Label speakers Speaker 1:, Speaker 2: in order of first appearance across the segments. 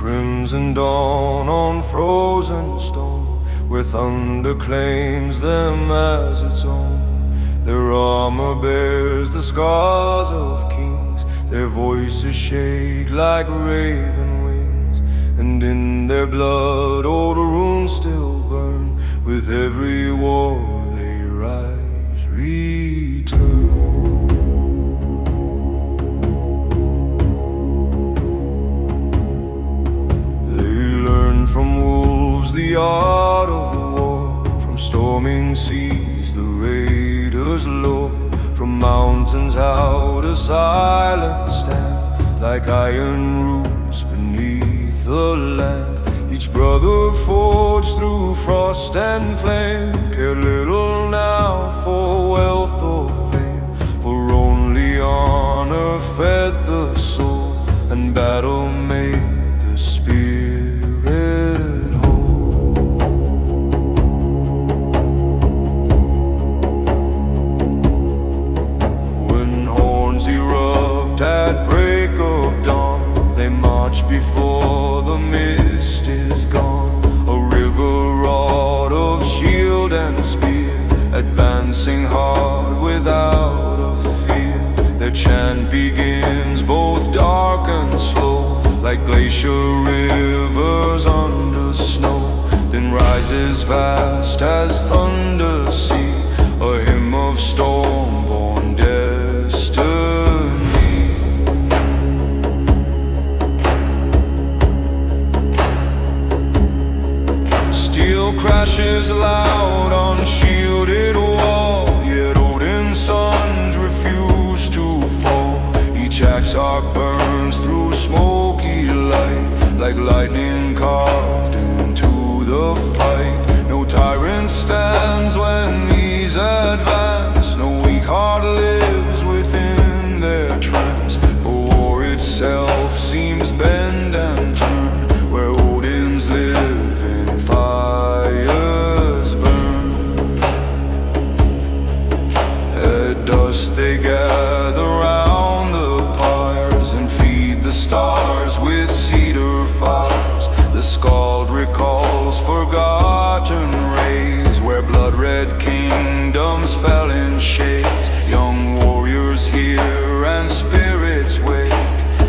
Speaker 1: crimson dawn on frozen stone, where thunder claims them as its own. Their armor bears the scars of kings, their voices shake like raven wings, and in their blood old runes still burn. With every war they rise, return. From wolves the art of war, from storming seas the raiders lure, from mountains how to silent stand, like iron roots beneath the land. Each brother forged through frost and flame, care little now for wealth or fame, for only honor fed the soul, and battle made the spirit. Before the mist is gone, a river wrought of shield and spear, advancing hard without a fear. Their chant begins both dark and slow, like glacier rivers under snow, then rises vast as thunder sea, a hymn of storm-born destiny. Crashes loud on shielded wall, yet Odin's sons refuse to fall. Each axe arc burns through smoky light, like lightning carved into the fight. No tyrant stands when these advance, no weak heart lives within their trance, for war itself seems bend and turn, where Odin's live in fire. They gather round the pyres and feed the stars with cedar fires. The scald recalls forgotten rays, where blood-red kingdoms fell in shades. Young warriors hear and spirits wake,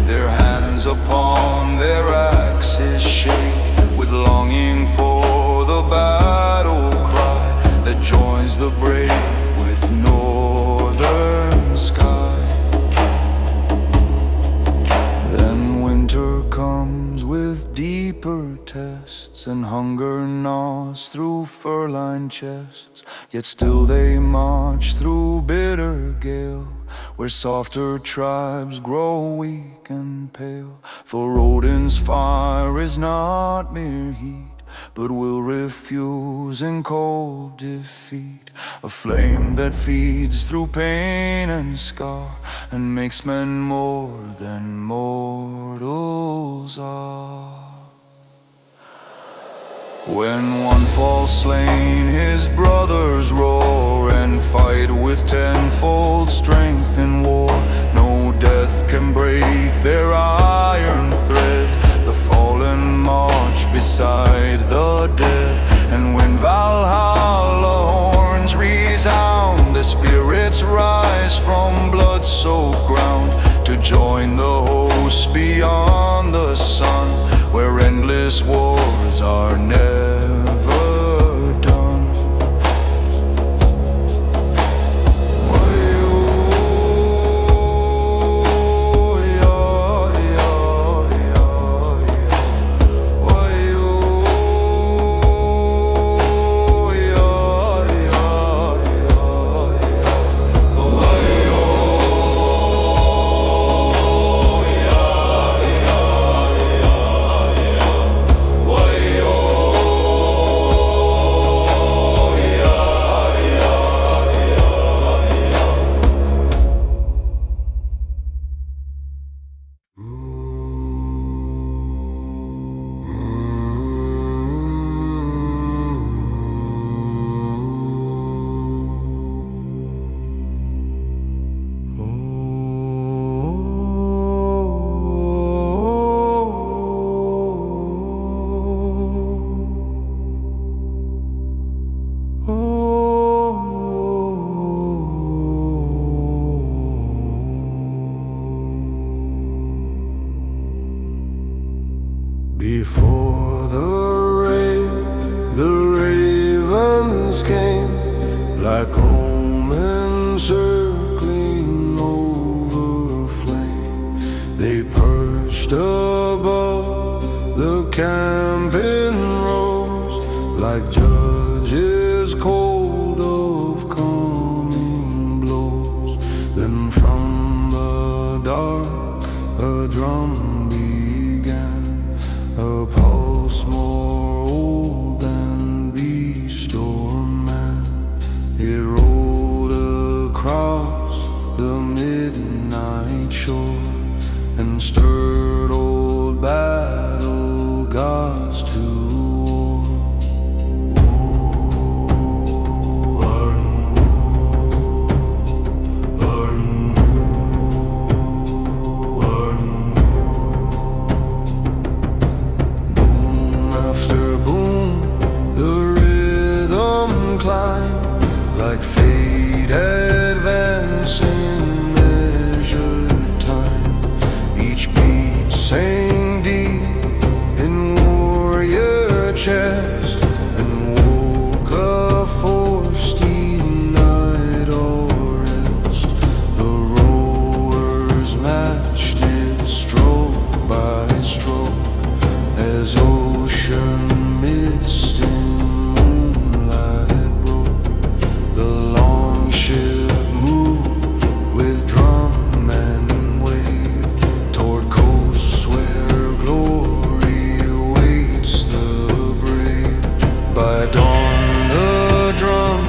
Speaker 1: their hands upon their axes shake, with longing for the battle cry that joins the brave with northern sky. Then winter comes with deeper tests, and hunger gnaws through fur-lined chests, yet still they march through bitter gale, where softer tribes grow weak and pale. For Odin's fire is not mere heat, but will refuse in cold defeat, a flame that feeds through pain and scar, and makes men more than mortals are. When one falls slain, his brothers roar and fight with tenfold strength in war. No death can break their iron thread, the fallen march beside the dead. And when Valhalla horns resound, the spirits rise from blood-soaked ground, to join the host beyond the sun, where endless wars are never done.
Speaker 2: Oh
Speaker 1: Before the ravens came, black omens circling over flame. They perched above the camping rose, like judges cold of coming blows. Then from the dark a drum began, a pulse more old than beast or man. It rolled across the midnight shore and stirred old battle gods to war. Boom after boom, the rhythm climbed like fate advancing measured time. Each beat sang deep in warrior chest and woke a force denied all rest. The rowers matched it stroke by stroke as ocean mist in moonlight broke. The long ship moved with drum and wave toward coasts where glory awaits the brave. By dawn the drum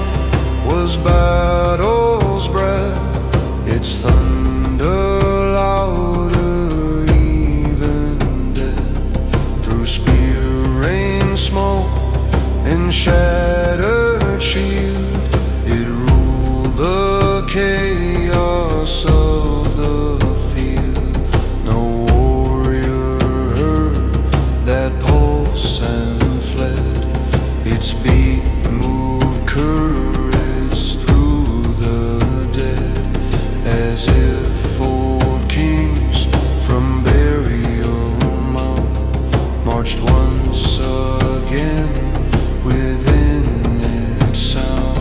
Speaker 1: was battle's breath, its thunder louder even death. Through spear rain smoke and shattered shield, it ruled the chaos of the field. No warrior heard that pulse and fled. Its beat moved courage through the dead, as if old kings from burial mound marched once again within its sound.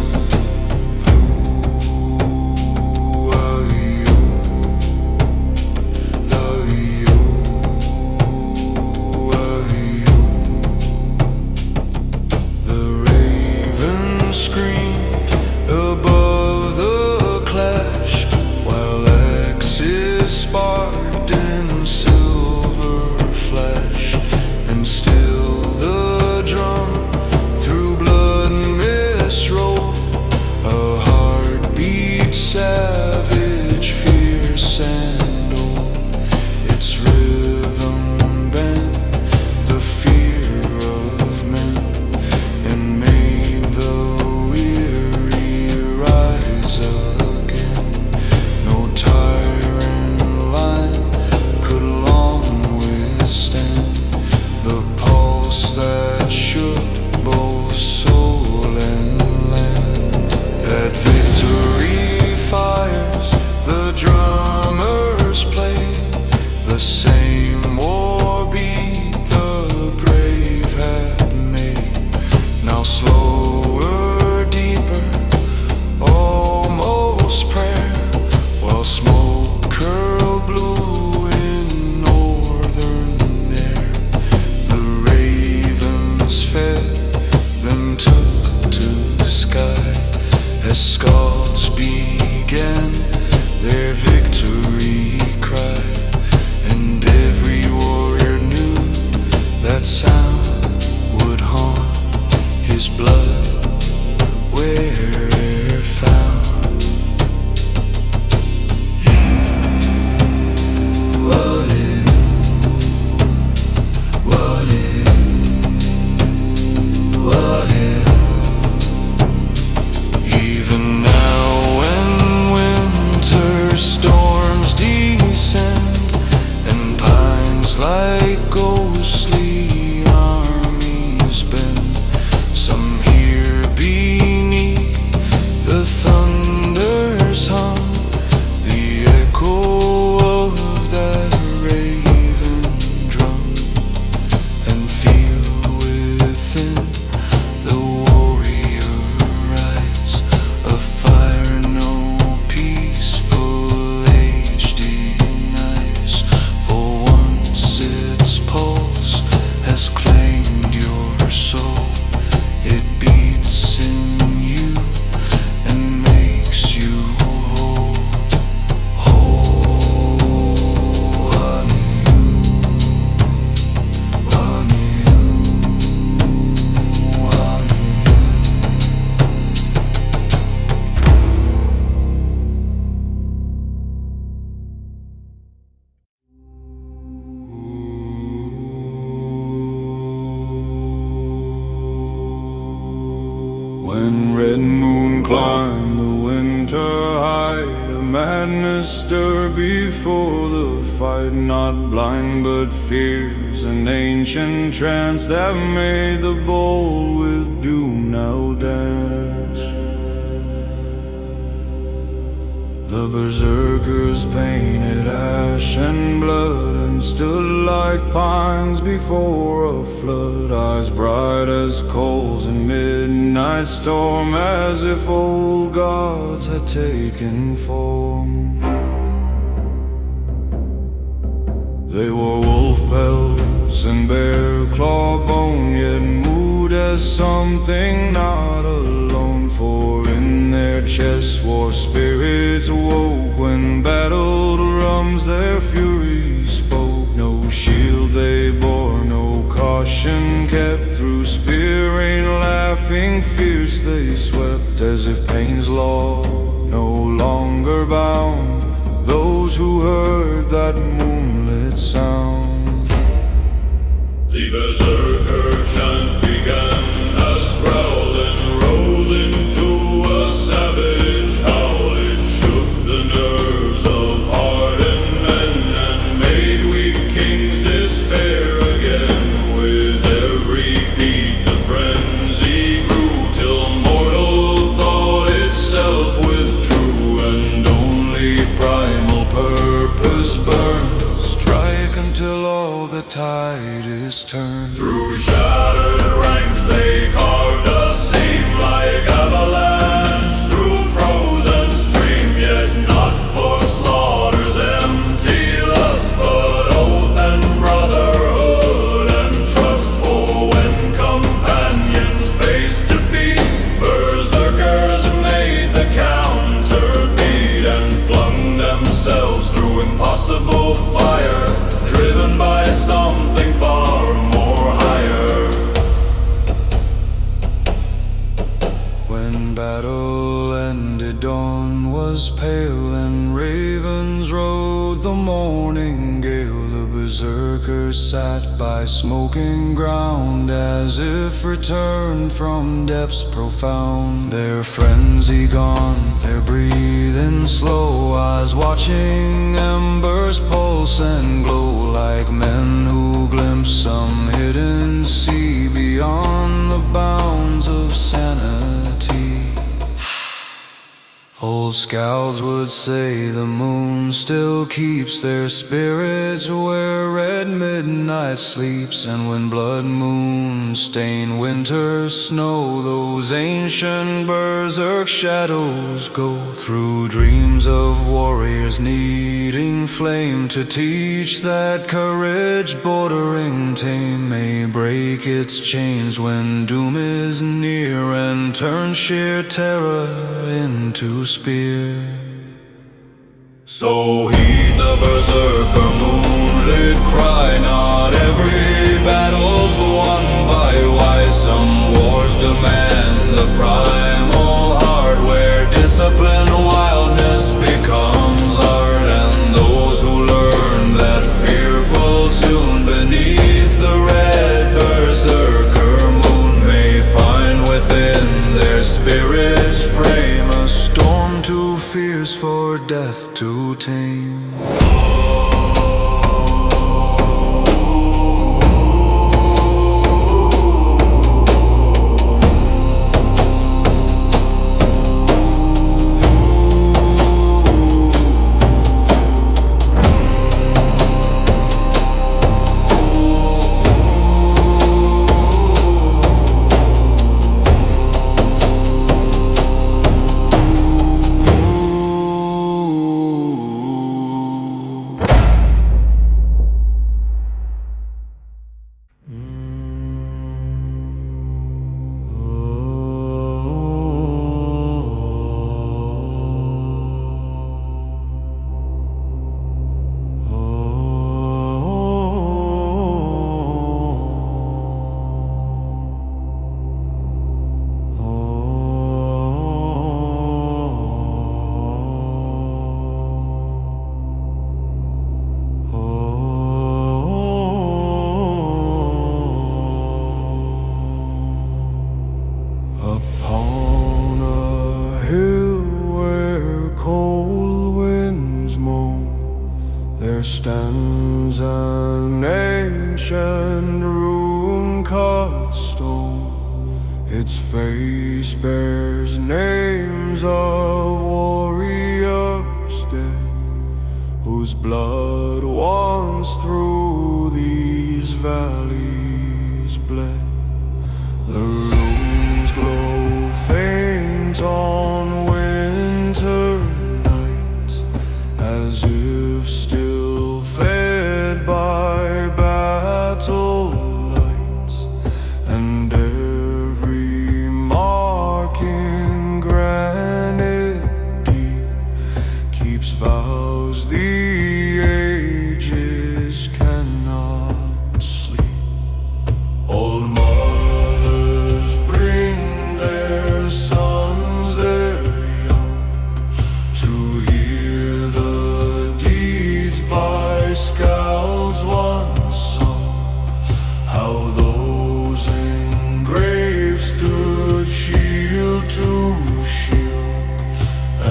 Speaker 1: when red moon climbed the winter height. A madness stirred before the fight, not blind but fierce, an ancient trance that made the bold with doom now dance. The berserkers painted ash and blood and stood like pines before a flood, eyes bright as coals in midnight storm, as if old gods had taken form. They wore wolf pelts and bear claw bone, yet moved as something not alone, for in their chests war spirits awoke. When battle drums their fury spoke, no shield they bore, no caution kept. Through spear rain laughing fierce they swept, as if pain's law no longer bound those who heard that moonlit sound. The berserker chant began as growling rose into a savage howl. It shook the nerves of hardened men and made weak kings despair again. With every beat the frenzy grew, till mortal thought itself withdrew, and only primal purpose burns. Strike until all the tide is turned. Through shattered ranks they carved a seam like avalanche, through frozen stream, yet not for slaughter's empty lust, but oath and brotherhood and trust. For when companions faced defeat, berserkers made the counter beat and flung themselves through impossible fire, driven by something far more higher. When battle ended, dawn was pale and ravens rode the morning gale. The berserkers sat by smoking ground, as if returned from depths profound. Their frenzy gone, their breathing slow, eyes watching embers pulse and glow, like men who glimpse some hidden sea beyond the bounds of sanity. Old scouts would say the moon still keeps their spirits where red midnight sleeps, and when blood moons stain winter snow, those ancient berserk shadows go. Through dreams of warriors needing flame to teach that courage bordering tame may break its chains when doom is near, and turn sheer terror into spear. So heed the berserker moonlit cry, not every battle's won by wise. Some wars demand the primal heart, where discipline wildness becomes art, and those who learn that fearful tune beneath the red berserker moon may find within their spirit's frame a storm too fierce for death to tame. Its face bears names of warriors dead, whose blood once through these valleys bled. The runes glow faint on winter nights, as if still fed by battle lights, and every mark in granite deep keeps vows the ages cannot sleep. All mothers bring their sons, their young, to hear the deeds by scouts once sung, how those engraved stood shield to shield,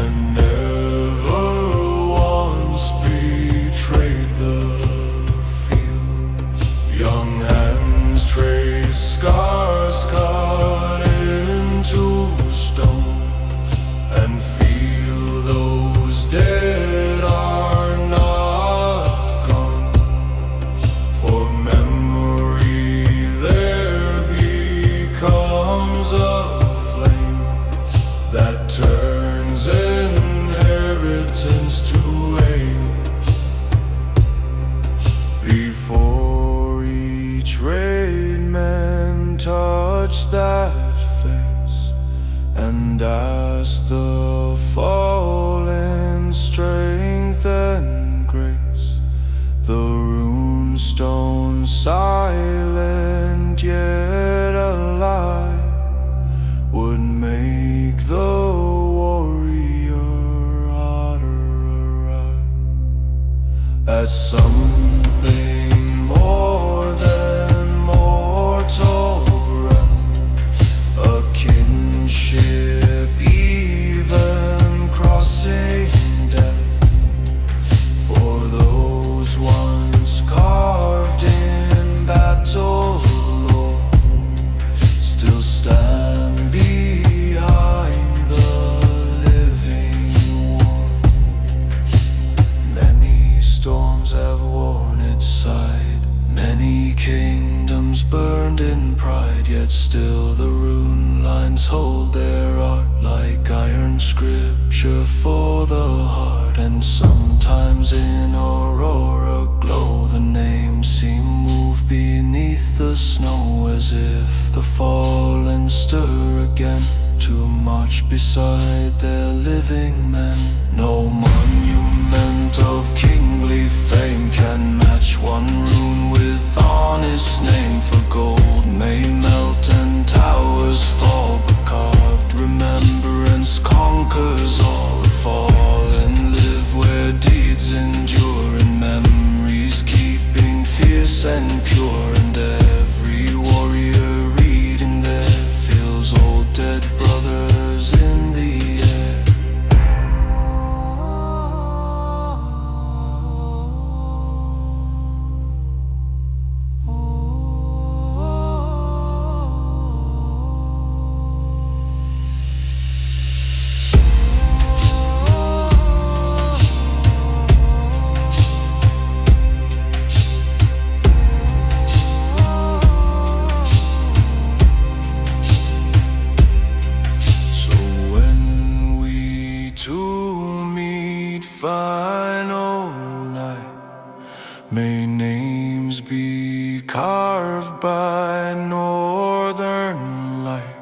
Speaker 1: and never once betrayed the field. Young hands trace scars cut into stone, and feel those dead are not gone. For memory there becomes a flame that turns inheritance to aim. Before each raid, men touch that face and ask the fallen strength and grace. The runestone silent yet alive would make the warrior hotter arrive at something more than mortal breath, a kinship even crossing death. For those once carved in battle lore still stand behind the living war. Many storms have worn its side, many kingdoms burned in pride, yet still the rune lines hold their art like iron scripture for the heart. And sometimes in aurora glow the names seem moved beneath the snow, as if the fallen stir again to march beside their living men. No monument of kingly fame can match one rune with honest name, for gold may melt and towers fall, but carved remembrance conquers all. The fallen live where deeds endure, and memories keeping fierce and pure, and every warrior reading there feels old dead brothers in the air. So when we two meet final night, may names be carved by northern light,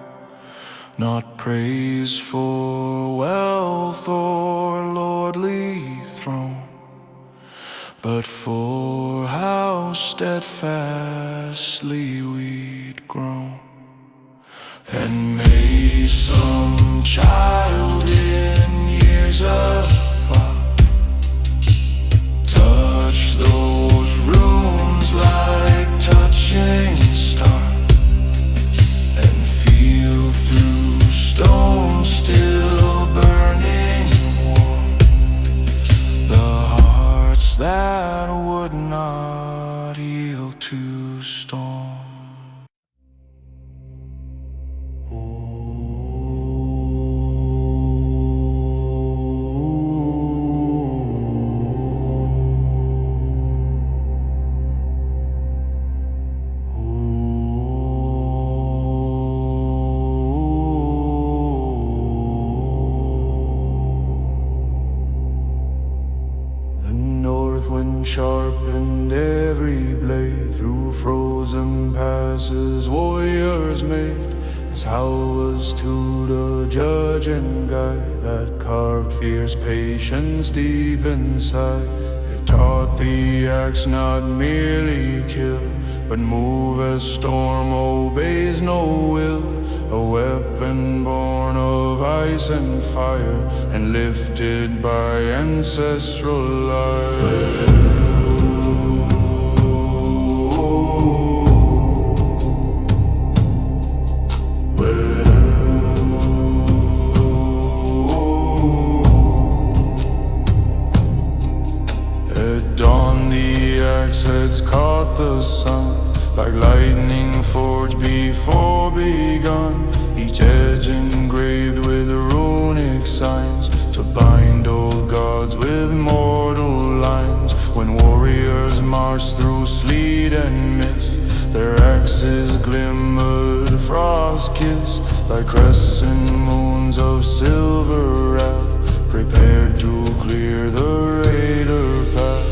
Speaker 1: not praise for wealth or lordly throne, but for how steadfastly we'd grown. And may some child in years afar touch those runes like touching stars, and feel through stone still burning warm the hearts that would not yield to storm. through frozen passes warriors made, as how was to the judge and guide that carved fierce patience deep inside. It taught the axe not merely kill, but move as storm obeys no will. A weapon born of ice and fire, and lifted by ancestral light. At dawn the axe heads caught the sun, like lightning forged before begun, each edge engraved with runic signs, to bind old gods with mortal lines. When warriors marched through sleet and mist, their axes glimmered frost-kissed, like crescent moons of silver wrath, prepared to clear the raider path.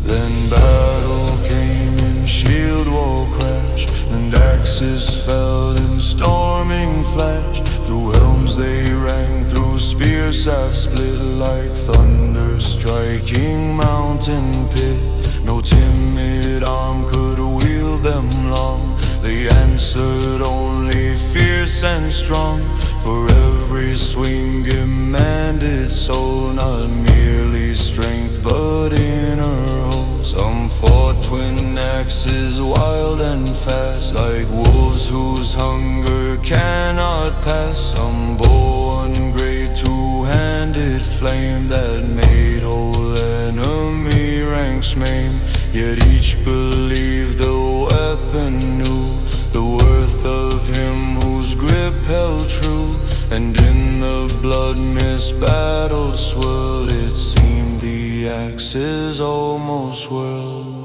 Speaker 1: Then battle came in shield wall crash, and axes fell in storming flash. Through helms they rang, through spears shafts split, like thunder striking mountain pit. No timid arm could wield them long, they answered only fierce and strong. For every swing demanded soul, not merely strength but inner hope. Some fought twin axes wild and fast, like wolves whose hunger cannot pass. Some bow one great two-handed flame that made whole enemy ranks maim. Yet each believed the weapon knew the worth of him whose grip held true. And in the blood-mist battle swirl, it seemed the axes almost whirled.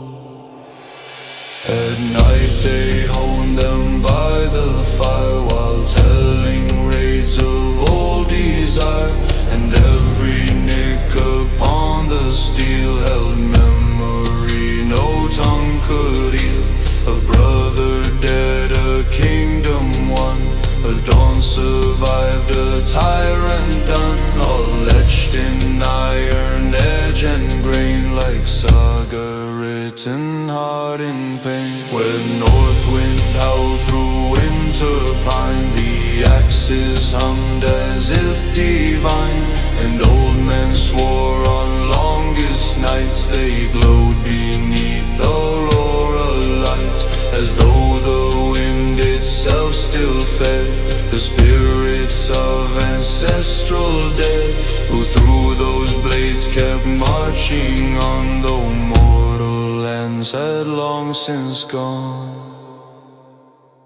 Speaker 1: At night they honed them by the fire, while telling raids of old desire. And every nick upon the steel held memory no tongue could heal. A brother dead, a kingdom won, a dawn survived, a tyrant done, all etched in iron edge and grain, like saga written hard in pain. When north wind howled through winter pine, the axes hummed as if divine, and old men swore on longest nights they glowed beneath aurora lights, as though the wind itself still fed the spirits of ancestral dead, who through those blades kept marching on, though mortal lands had long since gone.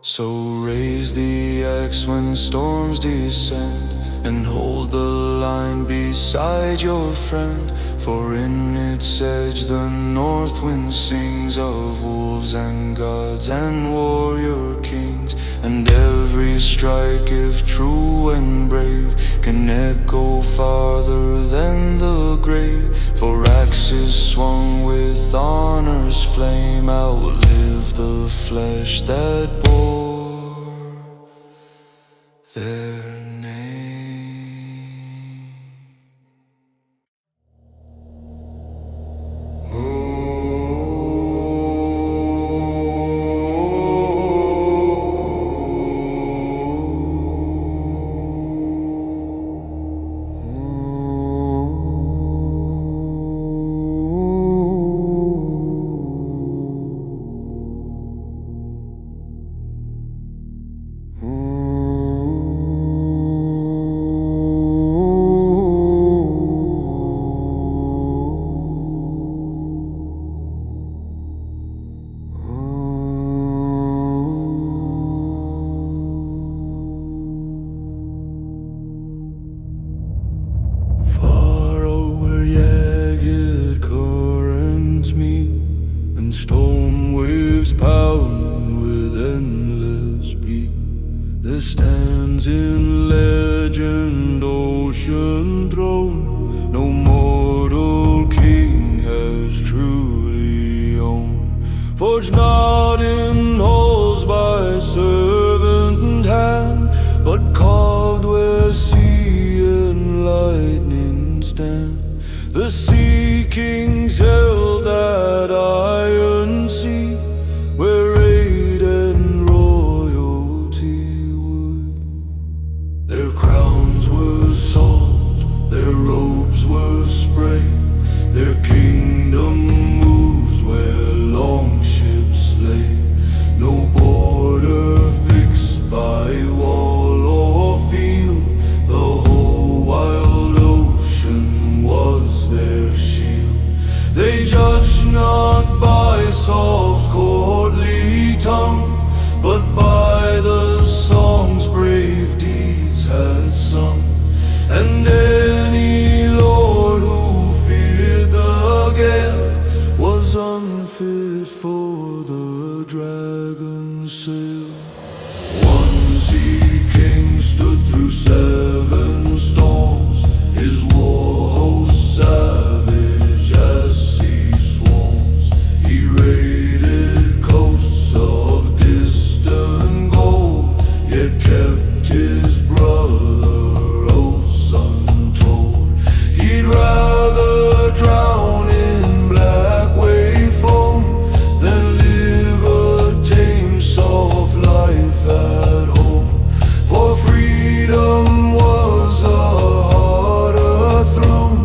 Speaker 1: So raise the axe when storms descend, and hold the line beside your friend. For in its edge the north wind sings of wolves and gods and warrior kings. And every strike, if true and brave, can echo farther than the grave. For axes swung with honor's flame outlive the flesh that bore their name. Ooh. endless bleak. There stands in legend ocean throne, no mortal king has truly owned. Forged not in halls by servant hand, but carved where sea and lightning stand. The sea kings held that iron sea, where raid and royalty would. Their crowns were salt, their robes were spray, their kingdom moves where long ships lay. No border fixed by wall or field, the whole wild ocean was their shield. They judged not by soft courtly tongue, but by the songs brave deeds had sung. And any lord who feared the gale was unfit for the dragon's sail. One sea king stood through 7 storms, his war host savage as sea swarms. He raided coasts of distant gold, yet kept his brother oaths untold. He'd rather drown in black wave foam than live a tame soft life at home. For freedom was a harder throne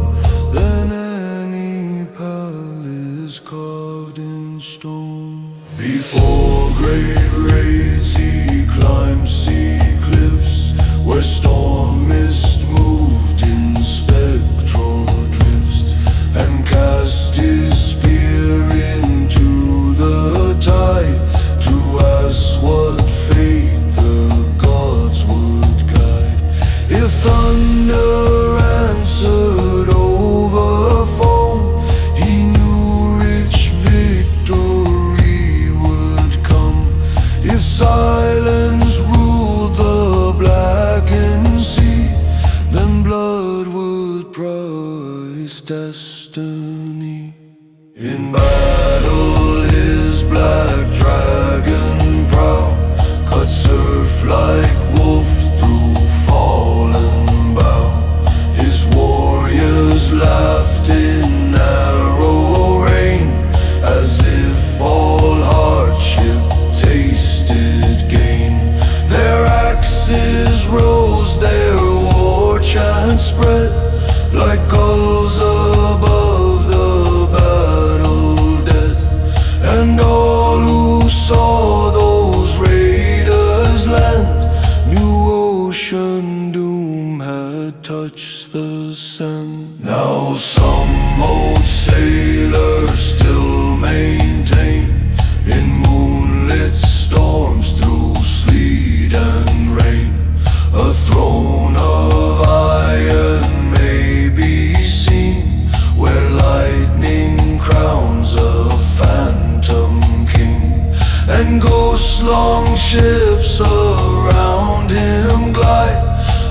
Speaker 1: than any palace carved in stone. Before great raids he climbed sea cliffs, where storm mist moved in spectral drifts, and cast his spear into the tide to ask what fate the gods would guide. If thunder answered over foam, he knew rich victory would come. If silence ruled the blackened sea, then blood would price destiny. In battle his black dragon prow cut surf like wolf through fallen bow. His warriors laughed in narrow rain, as if all hardship tasted gain. Their axes rose, their war chants spread, like gulls above the battle dead. And all who saw those raiders land knew ocean doom had touched the sand. Now some old sailors still maintain, in moonlit storms through sleet and rain, a throne of iron may be seen, where lightning crowns a phantom king, and ghost-long ships around him glide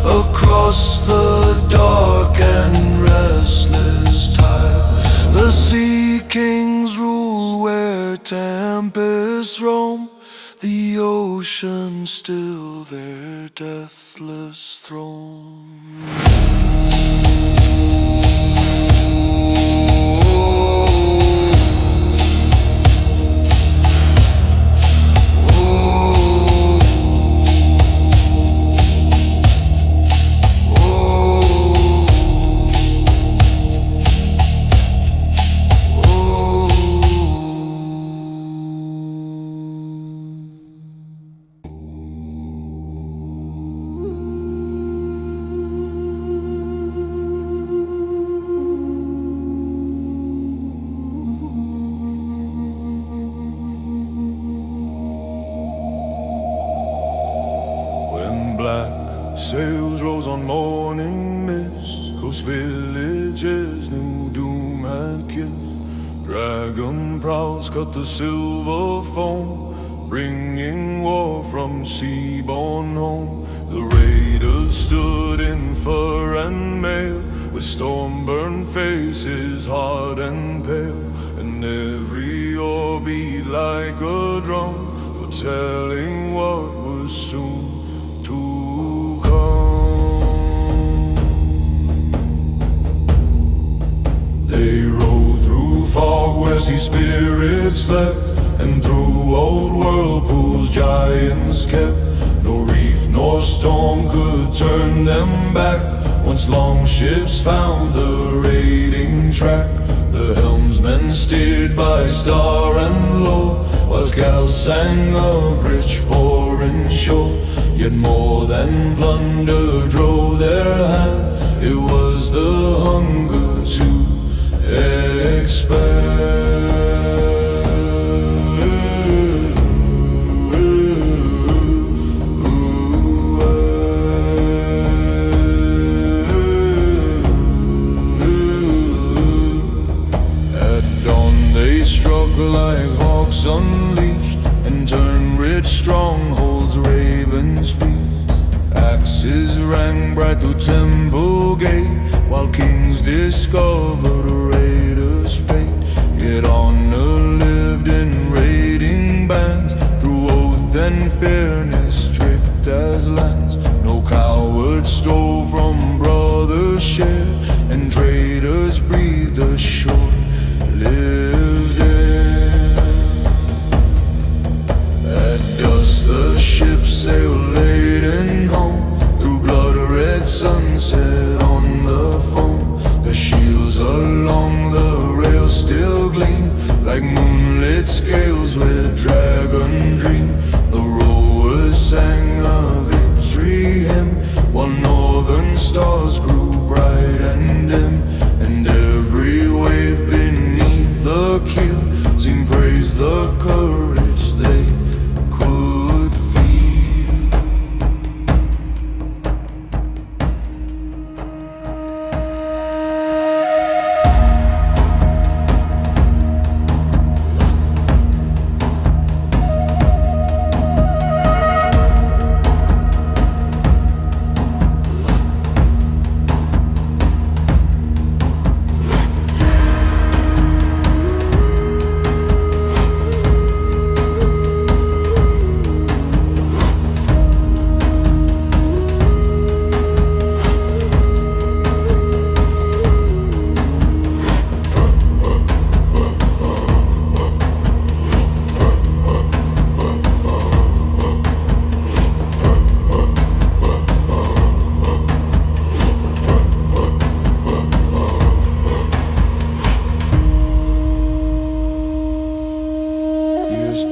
Speaker 1: across the dark and restless tide. The sea kings rule where tempests roam, the ocean still their deathless throne. Black sails rose on morning mist, coast villages new doom had kissed. Dragon prows cut the silver foam, bringing war seaborne home. The raiders stood in fur and mail, with storm-burned faces, hard and pale, and every oar beat like a drum, foretelling what was soon to come. They rode through fog where sea spirits slept, and through old whirlpools giants kept. No reef nor storm could turn them back, once longships found the raiding track. The helmsmen steered by star and law, while scouts sang of rich foreign shore. Yet more than plunder drove their hand, it was the hunger to expand. Like hawks unleashed, and turned rich strongholds ravens feast. Axes rang bright through temple gate, while kings discovered a raider's fate. Yet honor lived in raiding bands, through oath and fairness strict as lands. No coward stole from brothers' share, and traitors breathed a short-lived air. The ship sailed laden home, through blood-red sunset on the foam. The shields along the rail still gleam, like moonlit scales where dragon dream. The rowers sang a victory hymn, while northern stars grew bright and dim. And every wave beneath the keel seemed praise the courage they could feel.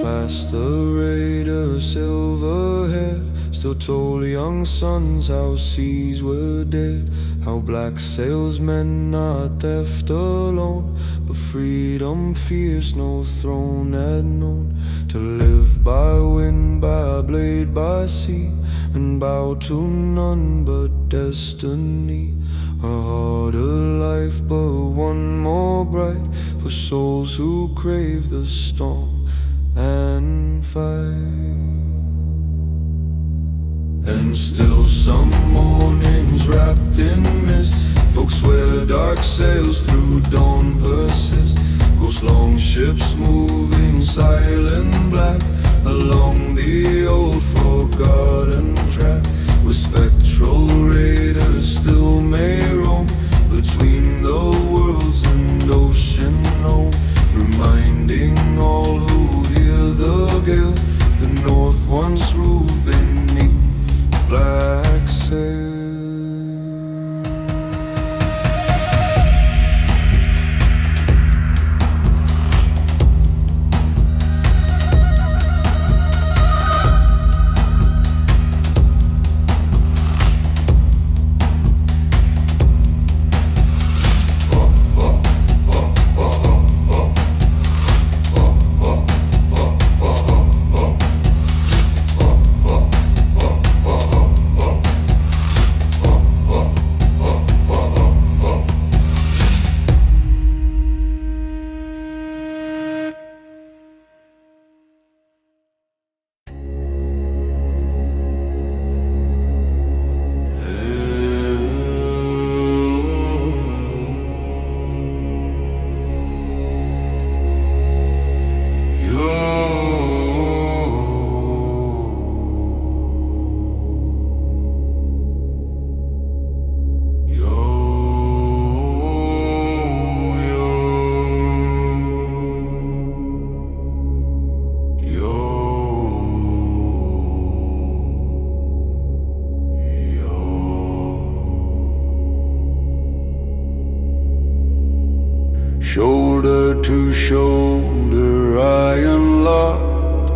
Speaker 1: Past the raider, silver-haired, still told young sons how seas were dead, how black salesmen not theft alone, but freedom fierce no throne had known. To live by wind, by blade, by sea, and bow to none but destiny. A harder life, but one more bright, for souls who crave the storm and fight. And still some mornings wrapped in mist, folks swear dark sails through dawn persist. Ghost longships moving silent black along the old forgotten track, where spectral raiders still may roam between the worlds and ocean home, reminding all who hear the gale the north once ruled beneath black sail. shoulder iron locked,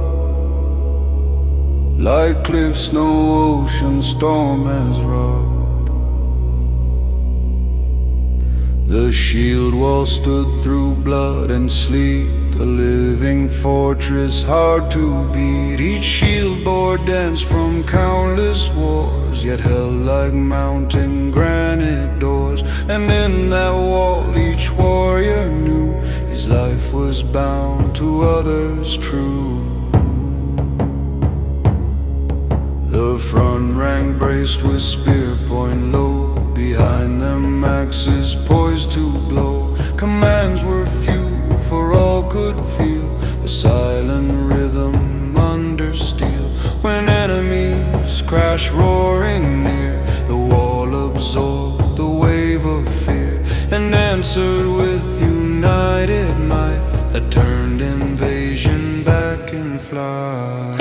Speaker 1: like cliffs no ocean storm has rocked. The shield wall stood through blood and sleet, a living fortress hard to beat. Each shield bore dents from countless wars, yet held like mountain granite doors. And in that wall each warrior knew his life was bound to others true. The front rank braced with spear point low, behind them axes poised to blow. Commands were few, for all could feel the silent rhythm under steel. When enemies crash roaring near, the wall absorbed the wave of fear, and answered with united might that turned invasion back in flight.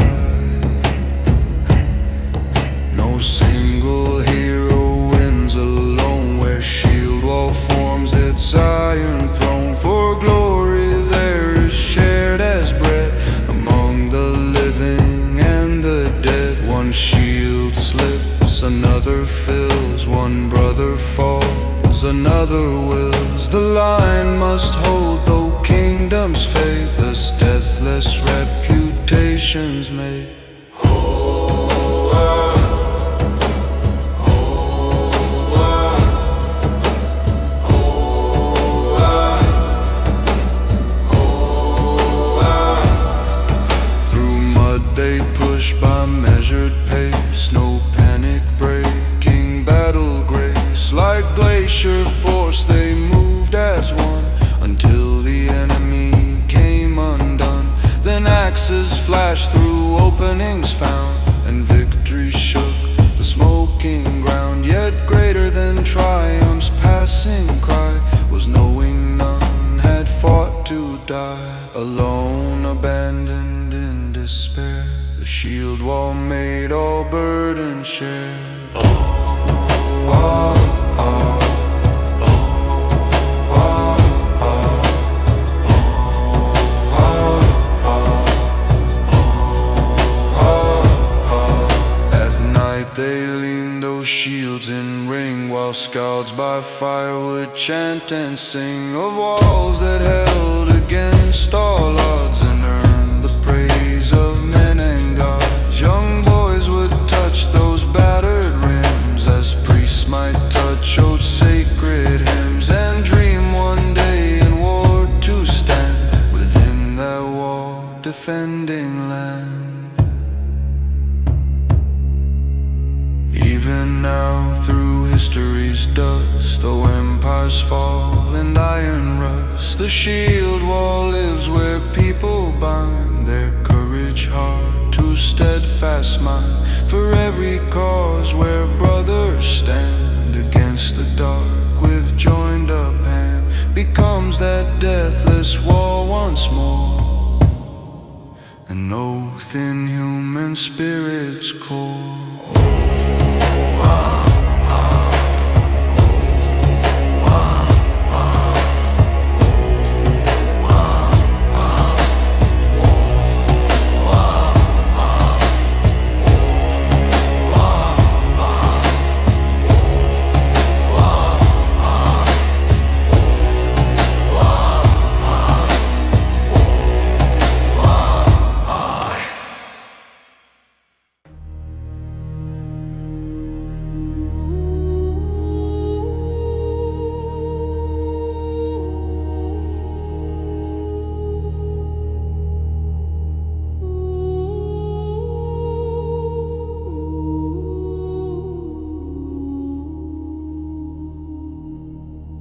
Speaker 1: No single hero wins alone, where shield wall forms its iron throne. For glory there is shared as bread among the living and the dead. One shield slips, another fills, one brother falls, another wills. The line must hold though kingdoms fade, thus deathless reputations made. By measured pace, no panic breaking battle grace. Like glacier force they moved as one, until the enemy came undone. Then axes flashed through openings found, and victory shook the smoking ground. Yet greater than triumph's passing cry was knowing none had fought to die. Alone, abandoned in despair, the shield wall made all burden share. At night they leaned those shields in ring, while scouts by fire would chant and sing of walls that held against all odds and earned the praise of men and gods. Young boys would touch those battered rims, as priests might touch old sacred hymns, and dream one day in war to stand within that wall, defending land. Even now through history's dust, though empires fall and iron rust, the shield wall lives where people bind their courage hard to steadfast mind. For every cause where brothers stand against the dark with joined up hand, becomes that deathless wall once more, an oath in human spirit's core.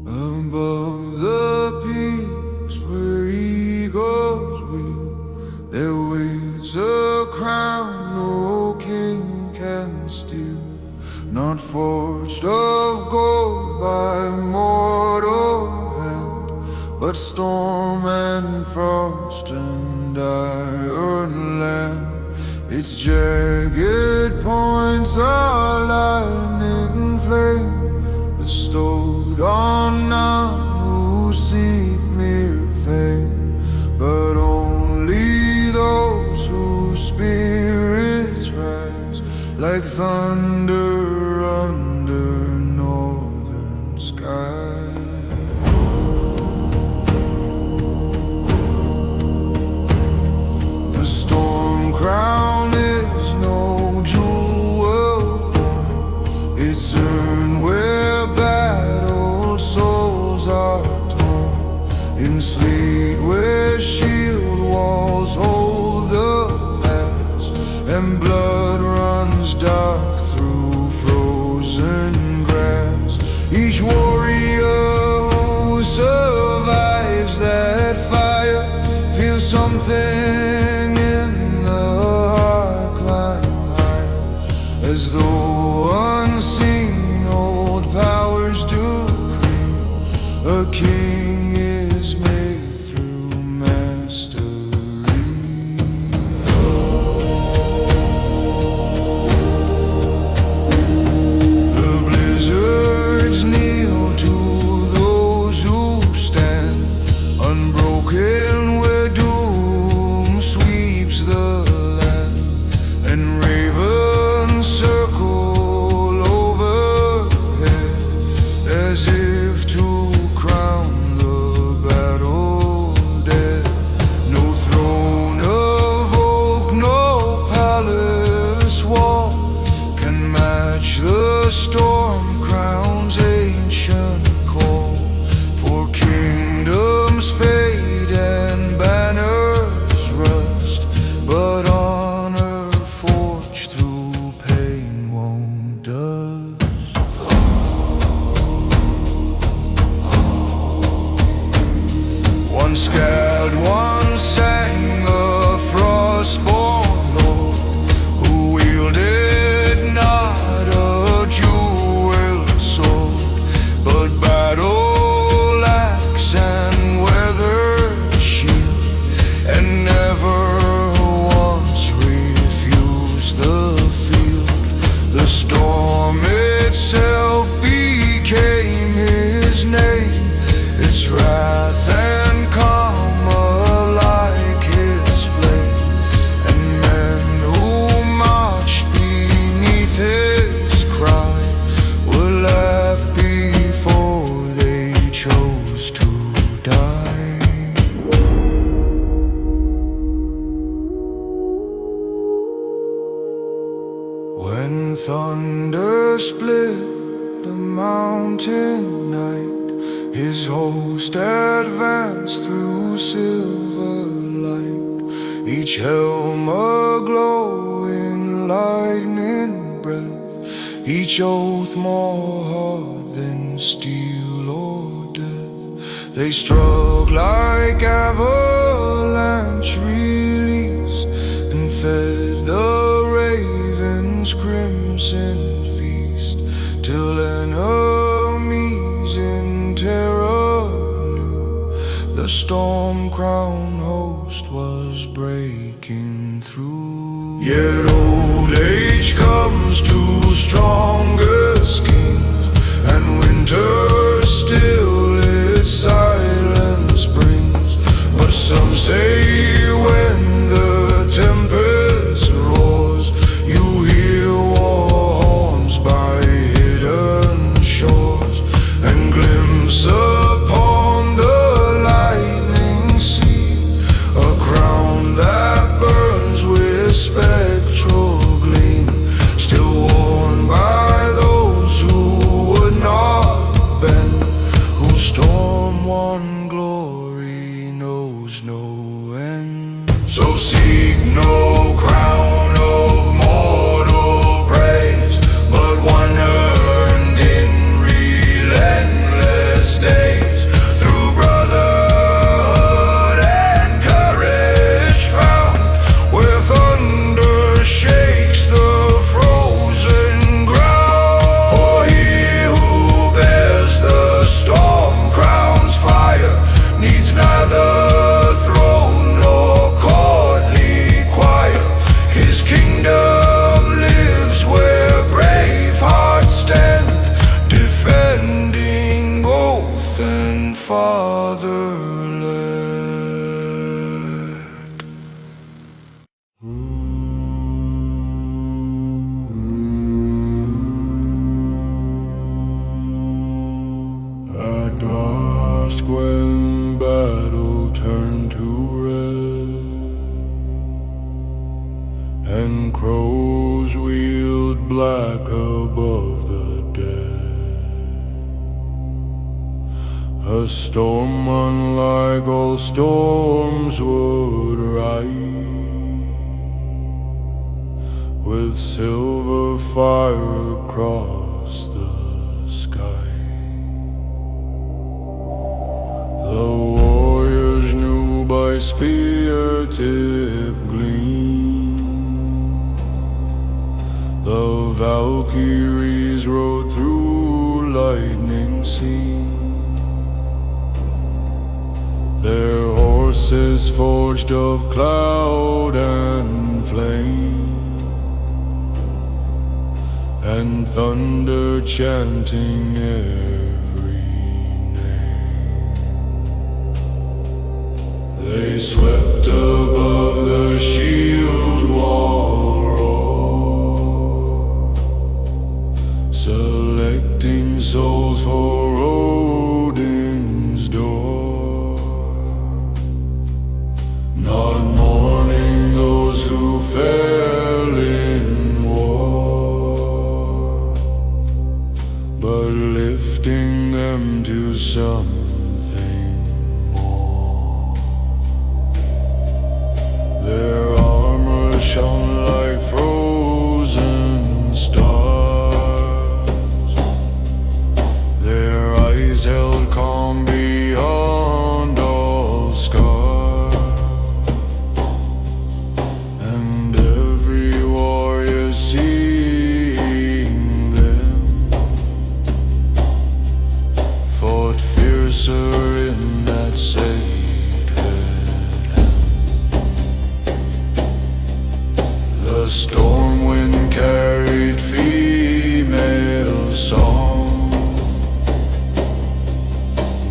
Speaker 1: Above the peaks where eagles wheel, there waits a crown no king can steal, not forged of gold by mortal hand, but storm and frost and iron land. Its jagged points are lightning flame, bestowed on none who seek mere fame. like thunder under northern skies. The storm crown is no jewel, it's earned where battle souls are torn, in sleet where shield walls hold the past, and blood runs dark through frozen grass. Each warrior who survives that fire feels something in the heart climb higher, as though unseen old powers decree a king is made through mastery. The blizzards kneel to those who stand unbroken where doom sweeps the land, and ravens circle overhead as if to crown the battle dead. No throne of oak, no palace wall can match the storm crown's ancient call. For kingdoms fade and banners rust, but honor forged through pain won't dust. One scaled, one sang, a frostborn lord who wielded not a jeweled sword, but battle axe and weathered shield, and never once refused the field. The storm itself became his name, its wrath and calm alike his flame, and men who marched beneath his cry were laughed before they chose to die. When thunder split the mountain night, his host advanced through silver light, each helm aglow in lightning breath, each oath more hard than steel or death. They struck like avalanche released, and fed the raven's crimson feast, till enemies in terror knew the storm-crowned host was breaking through. Yet old age comes to strongest kings, and winter still its silence brings. But some say when the tempest roars, you hear war horns by hidden shores, and glimpse upon the lightning sea a crown that burns with spectral gleam, still worn by those who would not bend, whose storm-won glory knows no end. crows wheeled black above the dead. A storm unlike all storms would rise, with silver fire across the sky. The warriors knew by spear-tip gleam, the Valkyries rode through lightning seen, their horses forged of cloud and flame, and thunder chanting every name. They swept above the shield wall roar, selecting souls for Odin's door, not mourning those who fell in war, but lifting them to something more. Their armor shone like frozen stars, their eyes held calm beyond all scar, and every warrior seeing them fought fiercer in that sacred hand. The storm wind carried female song,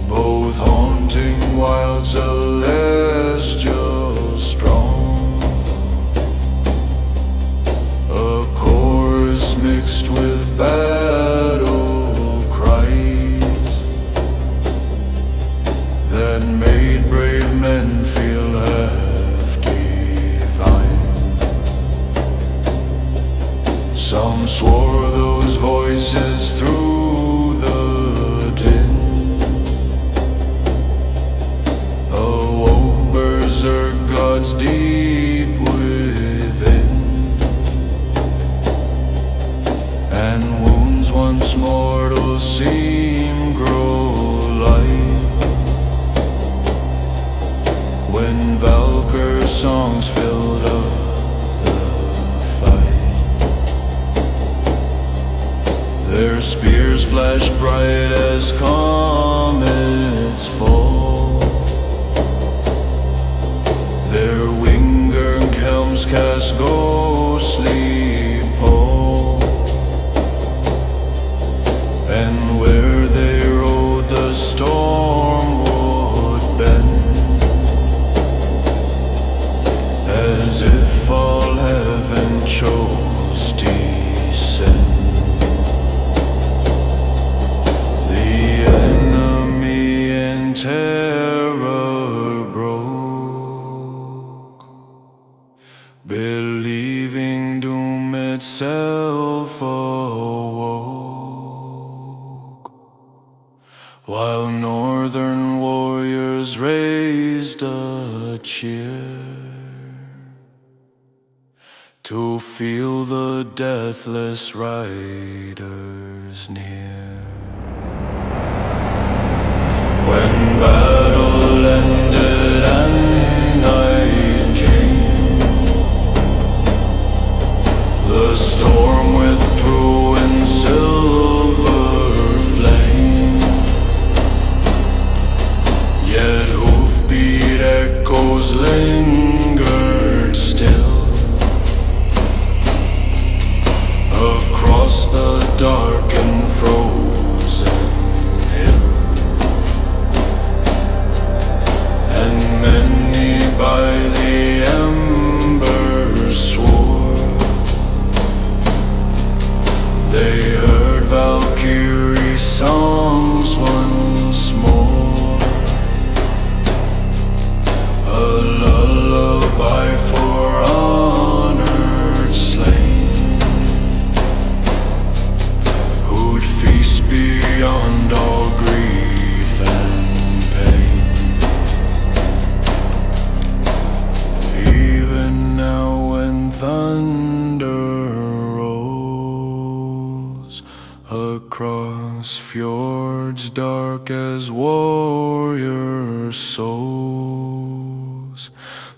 Speaker 1: both haunting wild celestial strong, a chorus mixed with battle cries that made brave men feel half divine. Some swore those voices through the din, awoke berserk gods deep within, and wounds once mortal seem grow light when Valkyr songs filled up the fight. Their spears flash bright as comets fall, their winged helms cast ghostly pall, and where they rode the storm would bend, as if all heaven chose descend. The enemy in terror broke, believing doom itself awoke, while northern warriors raised a cheer to feel the deathless riders near. When battle ended and night came, the storm withdrew in silver flame, yet hoofbeat echoes lingered still across the dark and frozen hill, and many by the embers swore they heard Valkyrie songs once more, a lullaby for honored slain. across fjords dark as warrior souls.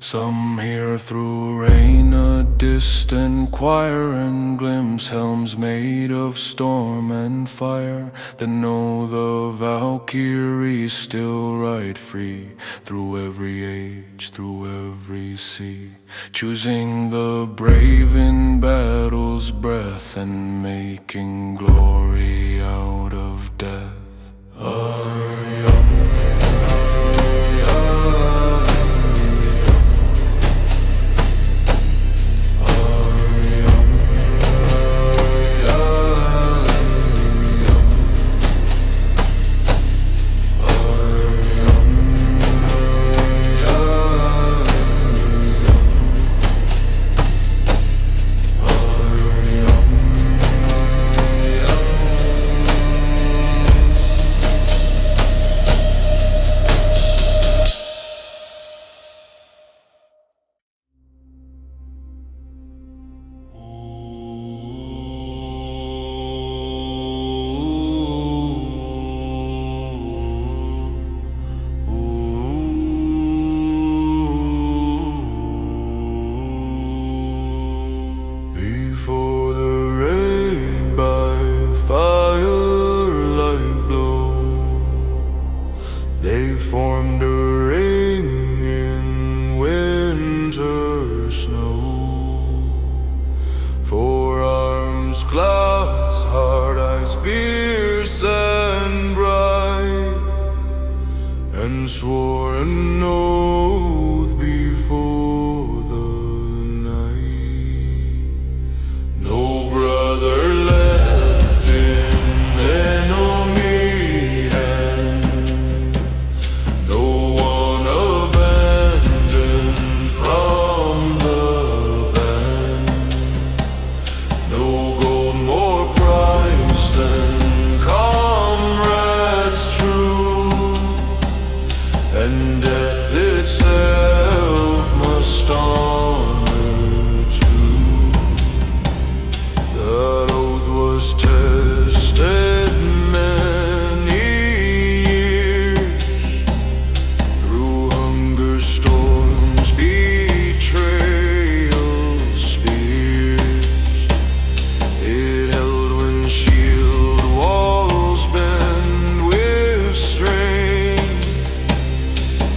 Speaker 1: Some hear through rain a distant choir and glimpse helms made of storm and fire, that know the Valkyries still ride free through every age, through every sea, choosing the brave in battle's breath and making glory out of death. Formed a ring in winter snow, forearms clasped, hard eyes fierce and bright, and swore an oath before the night. No brother left in enemy hand, no one abandoned from the band, no gold more prized than comrades true, and death itself must honor too. That oath was tested many years, through hunger, storms, betrayal, spears. It held when shield walls bend with strain.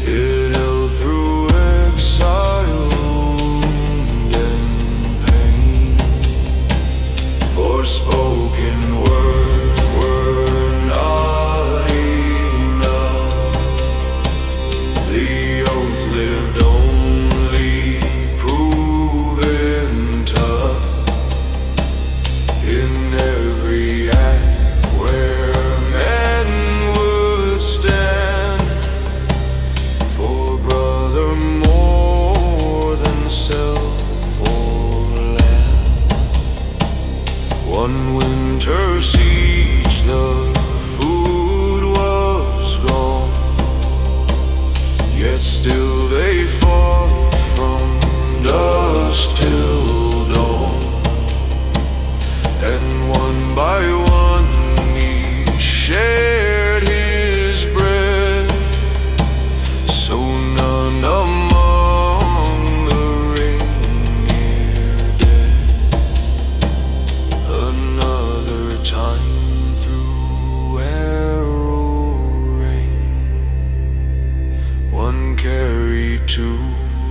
Speaker 1: It held through exile, wound, and pain. Forspoken words were not enough. The oath lived only proven tough. In every act where men would stand, for brother more than self or land. One winter siege, the food was gone, yet still they fought from dusk till dawn, and one by one each shared his bread, so none among the ring near dead. Another time through arrow rain, one carried two,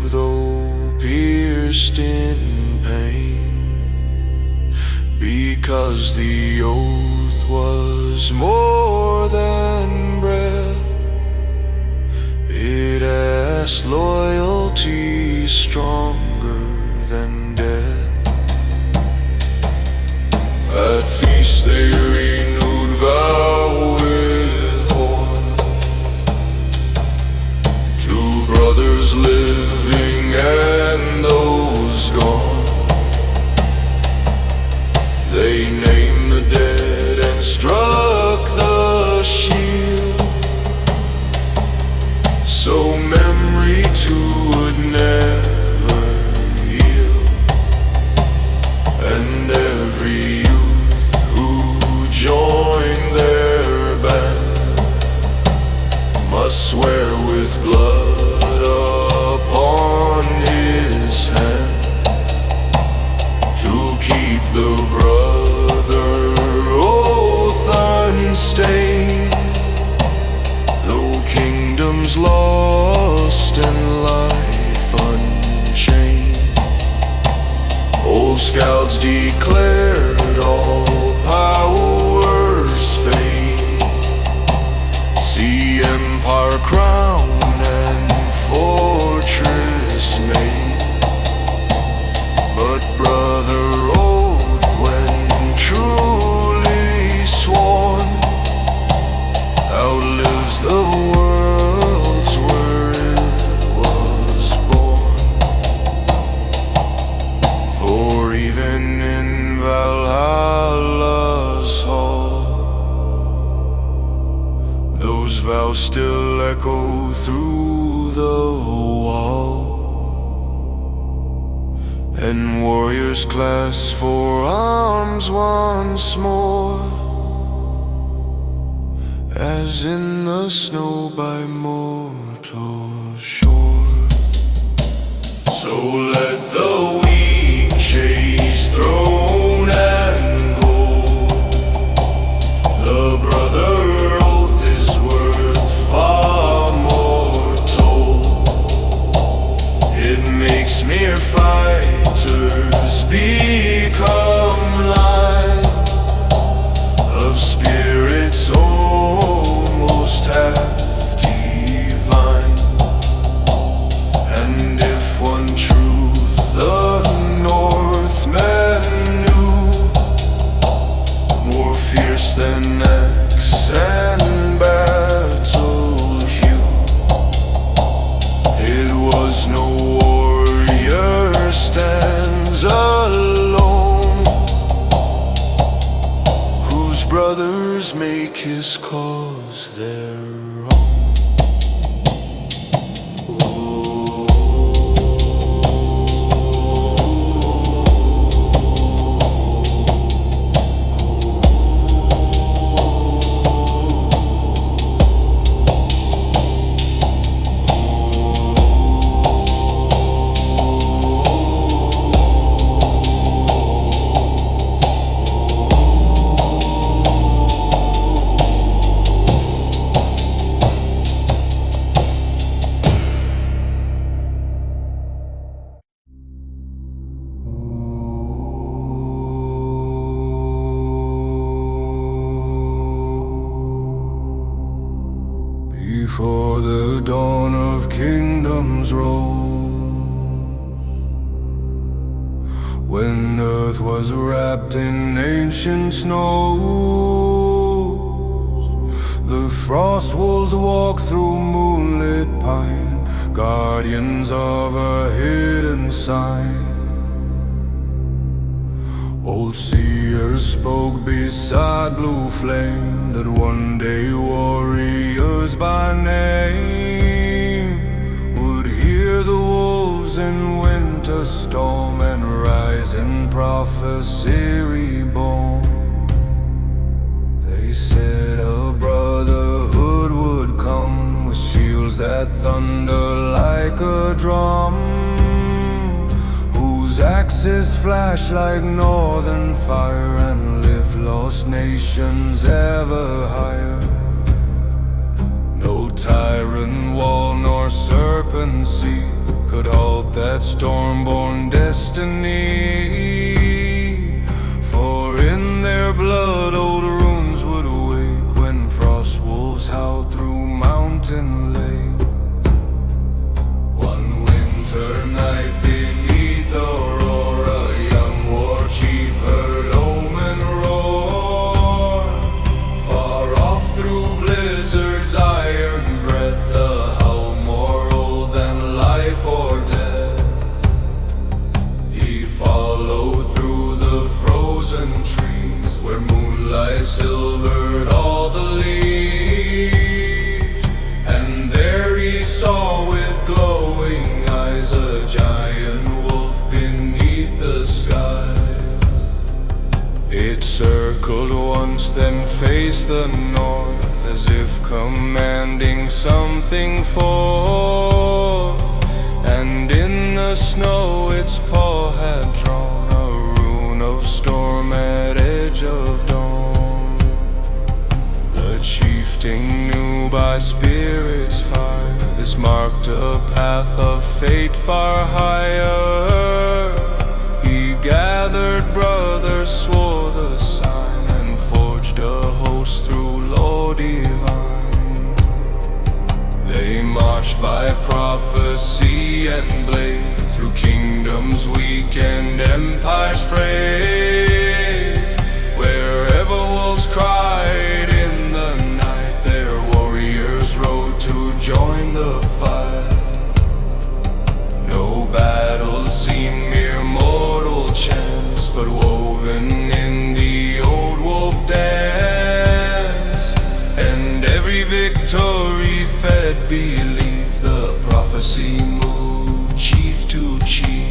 Speaker 1: though pierced in pain, because the oath was more than breath. It asked loyalty stronger than death. At feast they renewed vow with horn, two brothers living and those gone. They named the dead and struck the shield, so memory too would never yield. And every youth who joined their the brother oath unstained, though kingdoms lost and life unchained. Old scouts declared all powers fade, see empire crown and fortress made. But brother oath, when truly sworn, outlives the worlds where it was born. For even in Valhalla's hall, those vows still echo through the wall, and warriors clasp forearms once more, as in the snow by mortal shore. So let the weak chase throne and gold, the brother oath is worth far more told. It makes mere fighters become line of spirits almost half divine. And if one truth the Northmen knew, more fierce than axe and battle hue, it was no warrior stands alone, whose brothers make his cause their own. Before the dawn of kingdoms rose, when earth was wrapped in ancient snows, the frost wolves walked through moonlit pine, guardians of a hidden sign. Old seers spoke beside blue flame, that one day warriors by name would hear the wolves in winter storm and rise in prophecy reborn. They said a brotherhood would come with shields that thunder like a drum, axes flash like northern fire and lift lost nations ever higher. No tyrant wall nor serpent sea could halt that storm-born destiny, for in their blood old runes would awake when frost wolves howled through mountain lake. One winter night beneath Aurora, young war chief heard omen roar. Far off through blizzard's iron breath, a howl more old than life or death. He followed through the frozen trees, where moonlight silvered all the leaves, and there he saw with glowing eyes a giant wolf beneath the sky. It circled once, then faced the north, as if commanding something forth. And in the snow its paw had drawn a rune of storm roasting new by spirit's fire. This marked a path of fate far higher. He gathered brothers, swore the sign, and forged a host through law divine. They marched by prophecy and blade, through kingdoms weak and empires frayed. Wherever wolves cried in the night, their warriors rode to join the fight. No battles seemed mere mortal chance, but woven in the old wolf dance. And every victory fed belief, the prophecy moved chief to chief.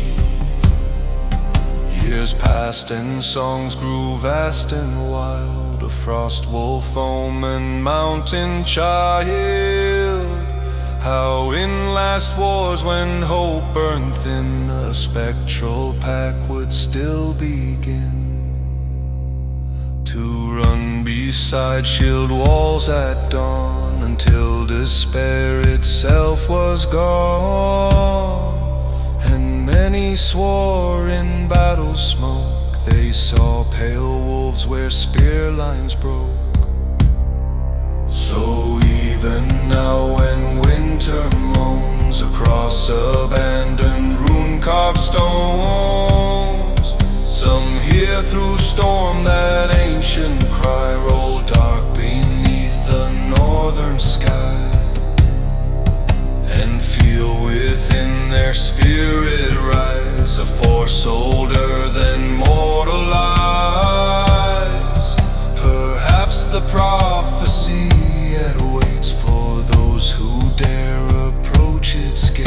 Speaker 1: Years passed and songs grew vast and wild, a frost wolf, omen, mountain child. How in last wars, when hope burned thin, a spectral pack would still begin to run beside shield walls at dawn, until despair itself was gone. And many swore in battle smoke they saw pale wolves where spear lines broke. So even now when winter moans across abandoned rune-carved stones, some hear through storm that ancient cry, roll dark beneath the northern sky, and feel within their spirit rise a force older than mortal eyes. Perhaps the prophecy yet waits for those who dare approach its gaze.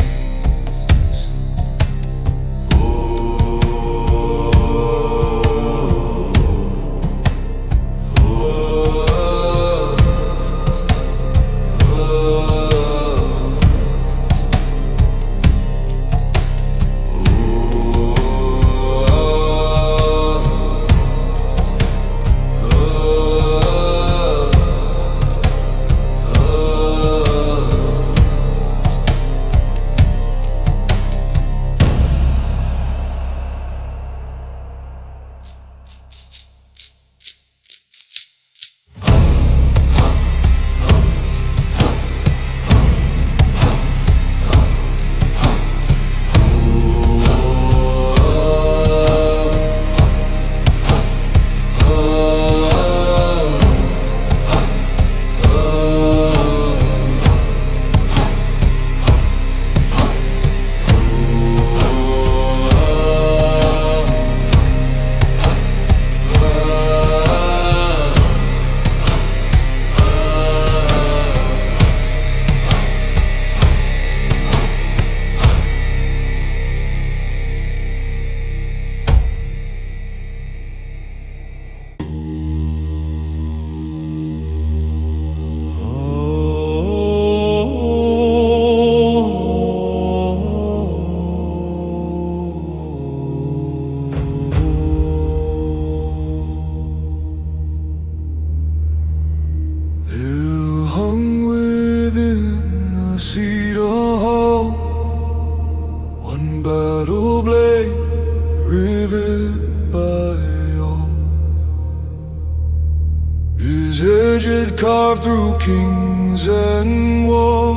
Speaker 1: Carved through kings and war,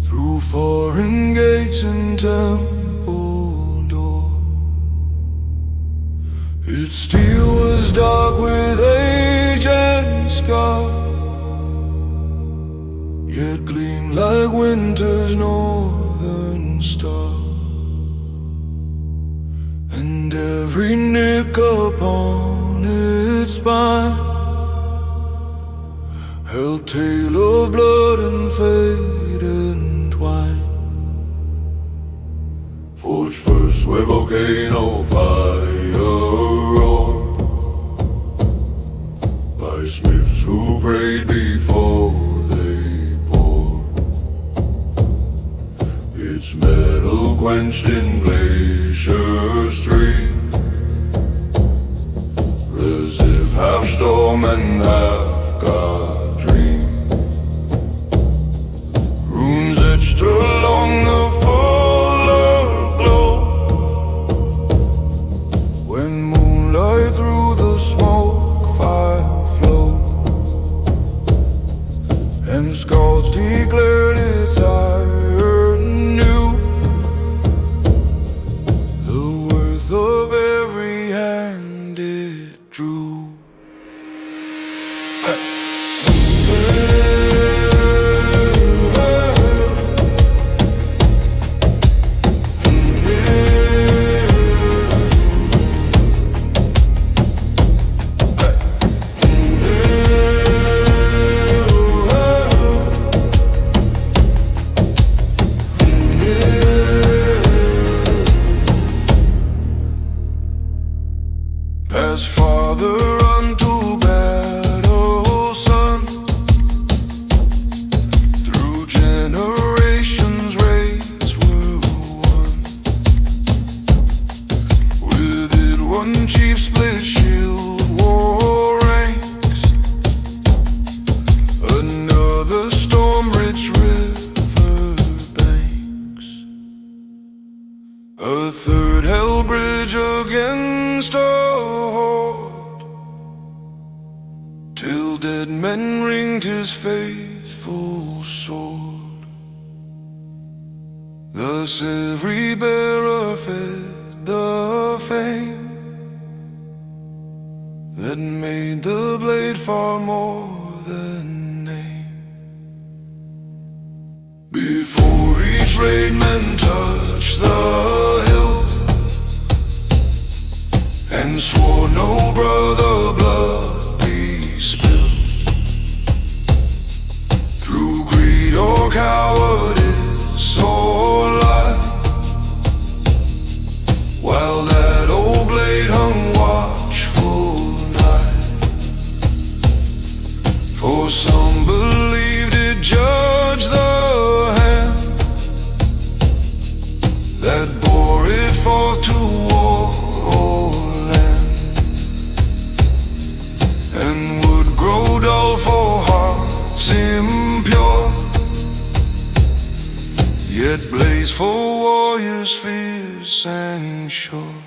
Speaker 1: through foreign gates and temple door. Its steel was dark with age and scar, yet gleamed like winter's northern star. And every nick upon its spine held tale of blood and fate entwined. Forged first where volcano fire roared, by smiths who prayed before they poured. Its metal quenched in glacier stream, as if half storm and half God. As father unto battle son, through generations rays were one. With it one chief split shield war ranks, another storm-rich river banks, a third held bridge against a horde, till dead men ringed his faithful sword. Thus every bearer fed the fame that made the blade far more than name. Before each raid men touched the hill, and swore no brother blood be spilled. Through greed or cowardice or lie, while that old blade hung watchful night. For some believed it judged the hand that bore it forth to war or land, and would grow dull for hearts impure, yet blaze for warriors fierce and sure.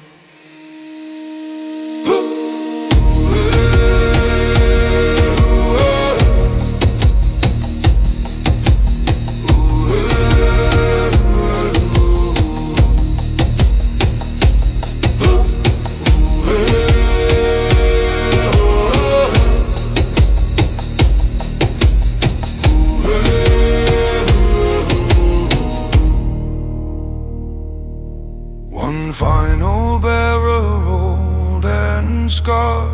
Speaker 1: One final bearer, old and scarred,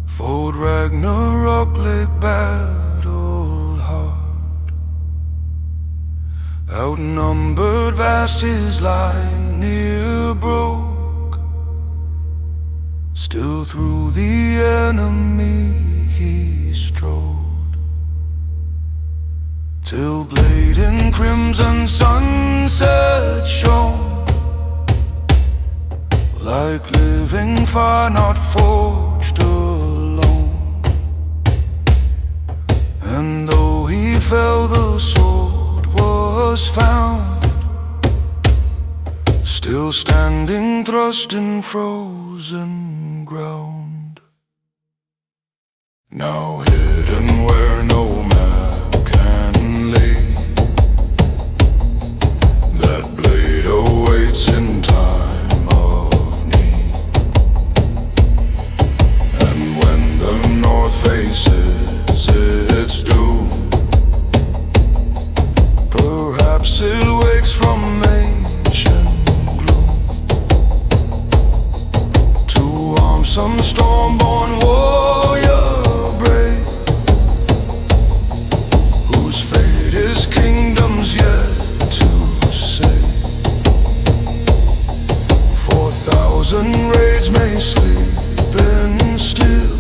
Speaker 1: fought Ragnarok like battle hard. Outnumbered vast his line near broke, still through the enemy he strode, till blade in crimson sunset shone, like living fire not forged alone. And though he fell, the sword was found, still standing thrust in frozen ground. Now hidden where no map can lead, that blade awaits in time of need. And when the north faces its doom, perhaps it wakes from ancient gloom to arm some storm-born warrior brave, whose fate is kingdoms yet to save. 4,000 raids may sleep in still,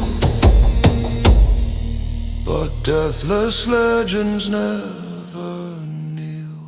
Speaker 1: but deathless legends never kneel.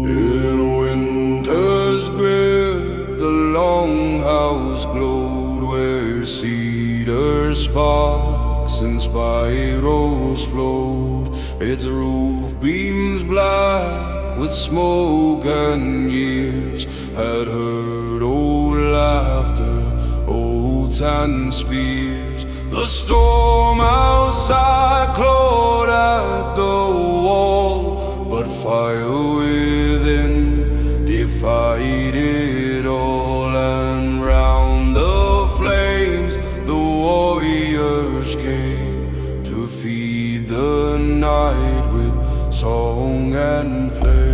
Speaker 1: In winter's grip, the longhouse glowed where cedar sparks and spirals flowed. Its roof beams black with smoke, and years had heard old laughter, oaths and spears. The storm outside clawed at the wall, but fire within defied it all. And round the flames the warriors came to feed the night with song and flame.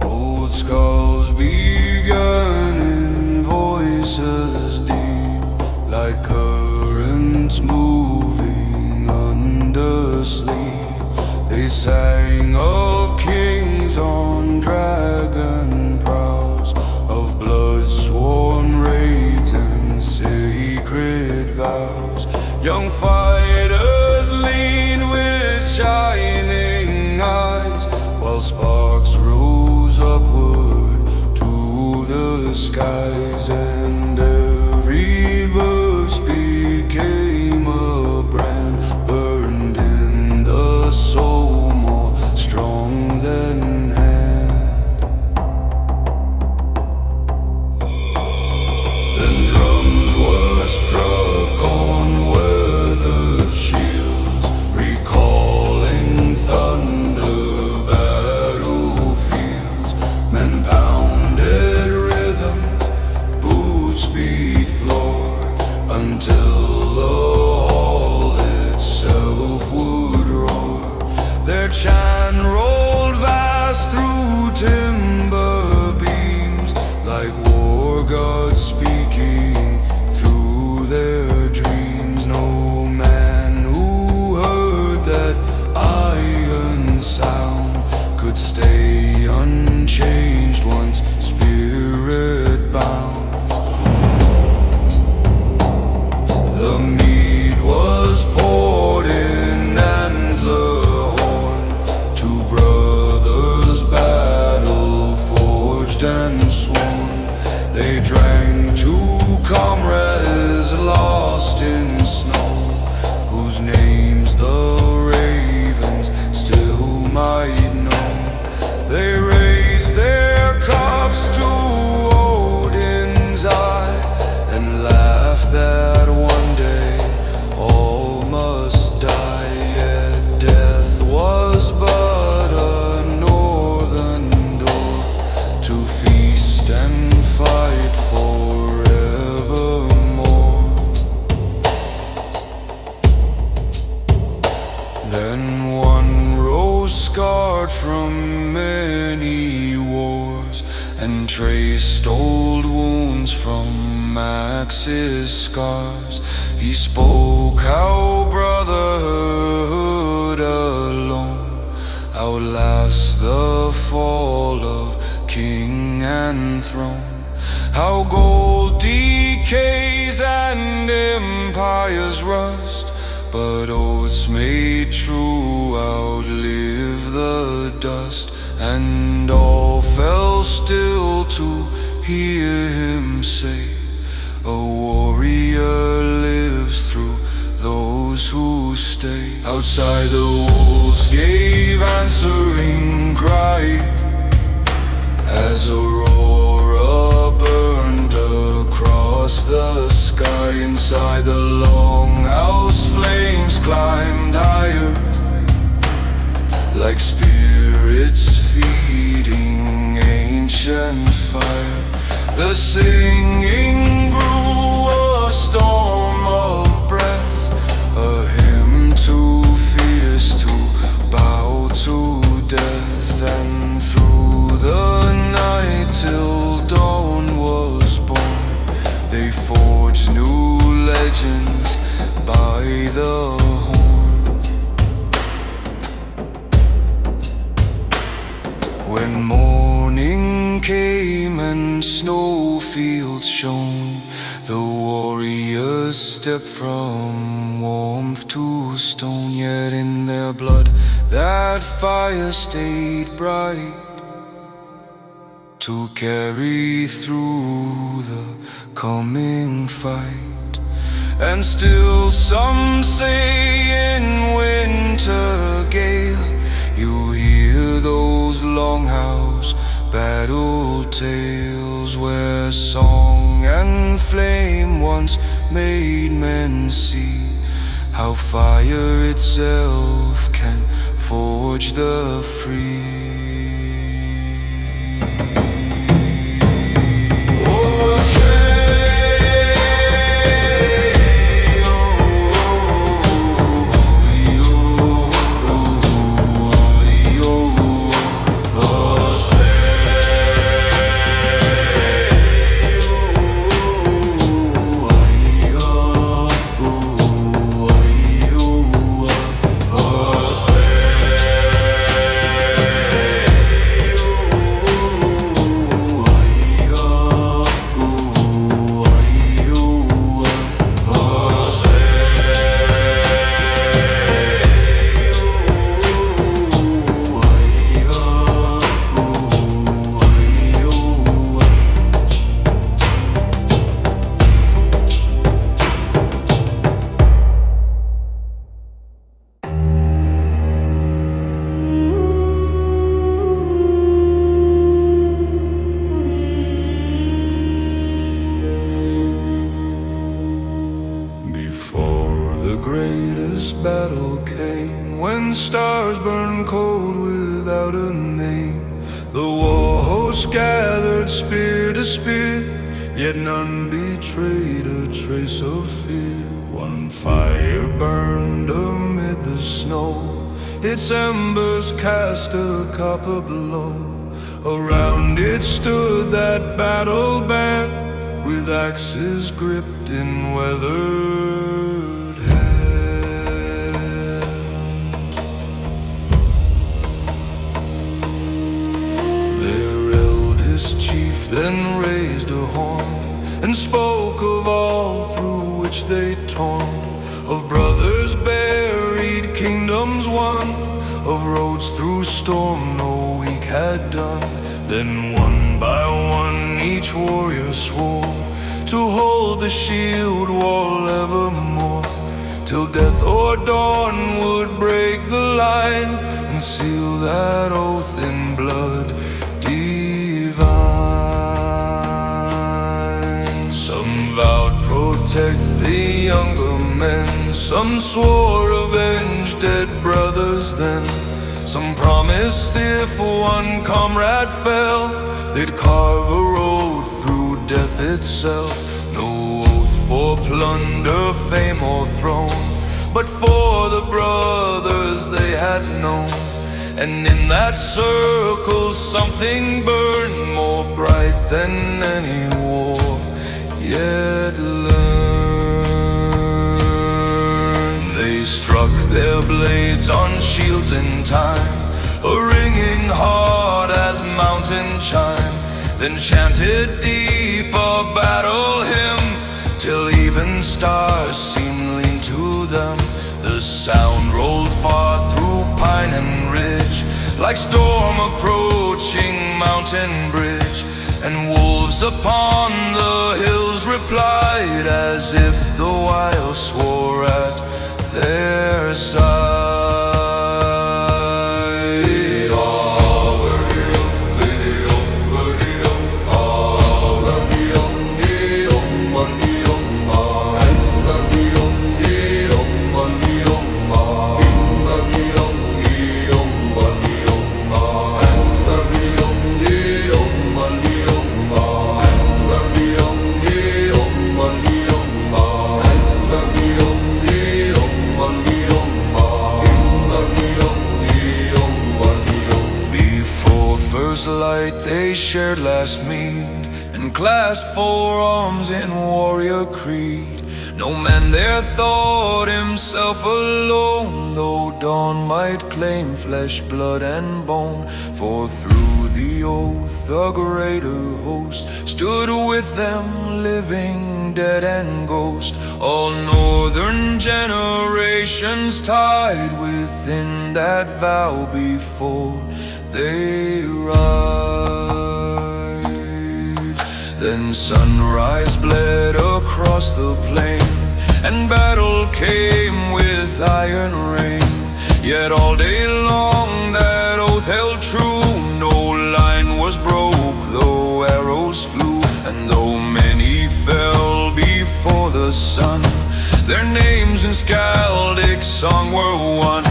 Speaker 1: Old skulls began in voices deep, like currents moving plows. Young fighters lean with shining eyes, while sparks rose upward to the skies, and every verse became a brand burned in the soul, more strong than hand. Then drums were struck on weathered shields, recalling thunder battlefields. Men pounded rhythm, boots beat floor, until the hall itself would roar. Their chant rolled vast through timber beams, like war gods speaking through their dreams. No man who heard that iron sound could stay unchanged once spirit bound. The mead was poured in antler horn, two brothers battle forged and sworn. They drank to comrades lost in snow, whose names the ravens still might know. They raised their cups to Odin's eye, and laughed that one day all must die. Yet death was but a northern door to feast and fight forevermore. Then one rose scarred from many wars, and traced old wounds from axes scars. He spoke how brotherhood alone outlasts the fall of king and throne, how gold decays and empires rust, but oaths made true outlive the dust. And all fell still to hear him say, a warrior lives through those who stay. Outside the wolves gave answering cry, as aurora burned across the sky. Inside the longhouse flames climbed higher, like spirits feeding ancient fire. The singing grew a storm of breath, a hymn too fierce to bow to death. And through the night till dawn was born, they forged new legends by the horn. When morning came and snowfields shone, the warriors stepped from warmth to stone. Yet in their blood that fire stayed bright, to carry through the coming fight. And still some say in winter gale, you hear those longhouse battle tales, where song and flame once made men see how fire itself can forge the free. greatest battle came, when stars burned cold without a name. The war host gathered spear to spear, yet none betrayed a trace of fear. One fire burned amid the snow, its embers cast a copper glow. Around it stood that battle band, with axes gripped in weathered hands. Their eldest chief then raised a horn, and spoke of all through which they'd torn, of brothers buried, kingdoms won, of roads through storm no weak had done. Then one by one each warrior swore to hold the shield wall evermore, till death or dawn would break the line, and seal that oath in blood divine. Some vowed protect the younger men, some swore avenge dead brothers then. Some promised if one comrade fell, they'd carve a road through death itself. No oath for plunder, fame or throne, but for the brothers they had known. And in that circle something burned, more bright than any war yet learned. They struck their blades on shields in time, a ringing heart as mountain chime. Then chanted deep a battle hymn, till even stars seemed lean to them. The sound rolled far through pine and ridge, like storm approaching mountain bridge. And wolves upon the hills replied, as if the wild swore at their side. Light they shared last mead, and clasped forearms in warrior creed. No man there thought himself alone, though dawn might claim flesh, blood and bone. For through the oath a greater host stood with them, living, dead and ghost. All northern generations tied within that vow before they ride. Then sunrise bled across the plain, and battle came with iron rain. Yet all day long that oath held true, no line was broke, though arrows flew. And though many fell before the sun, their names in skaldic song were one,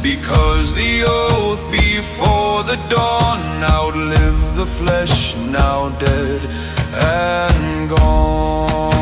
Speaker 1: because the oath before the dawn outlived the flesh, now dead and gone.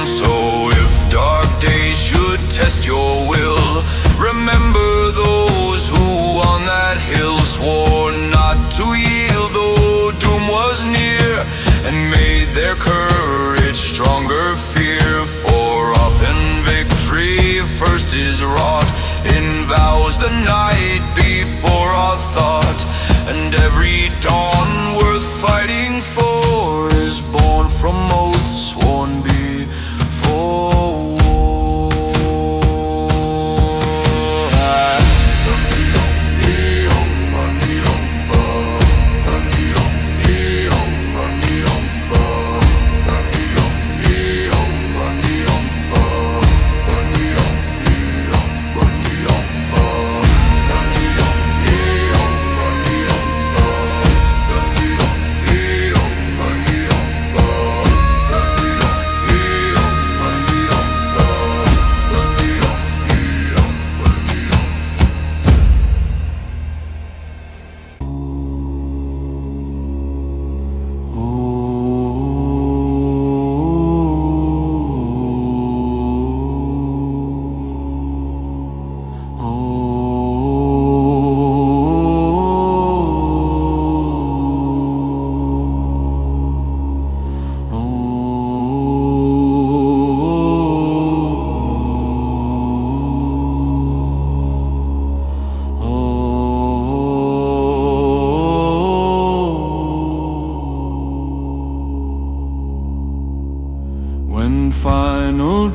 Speaker 1: So if dark days should test your will, remember those who on that hill swore not to yield, though doom was near, and made their courage stronger fear. For often victory first is wrought in vows the night before our thought, and every dawn worth fighting for is born from oaths sworn before war.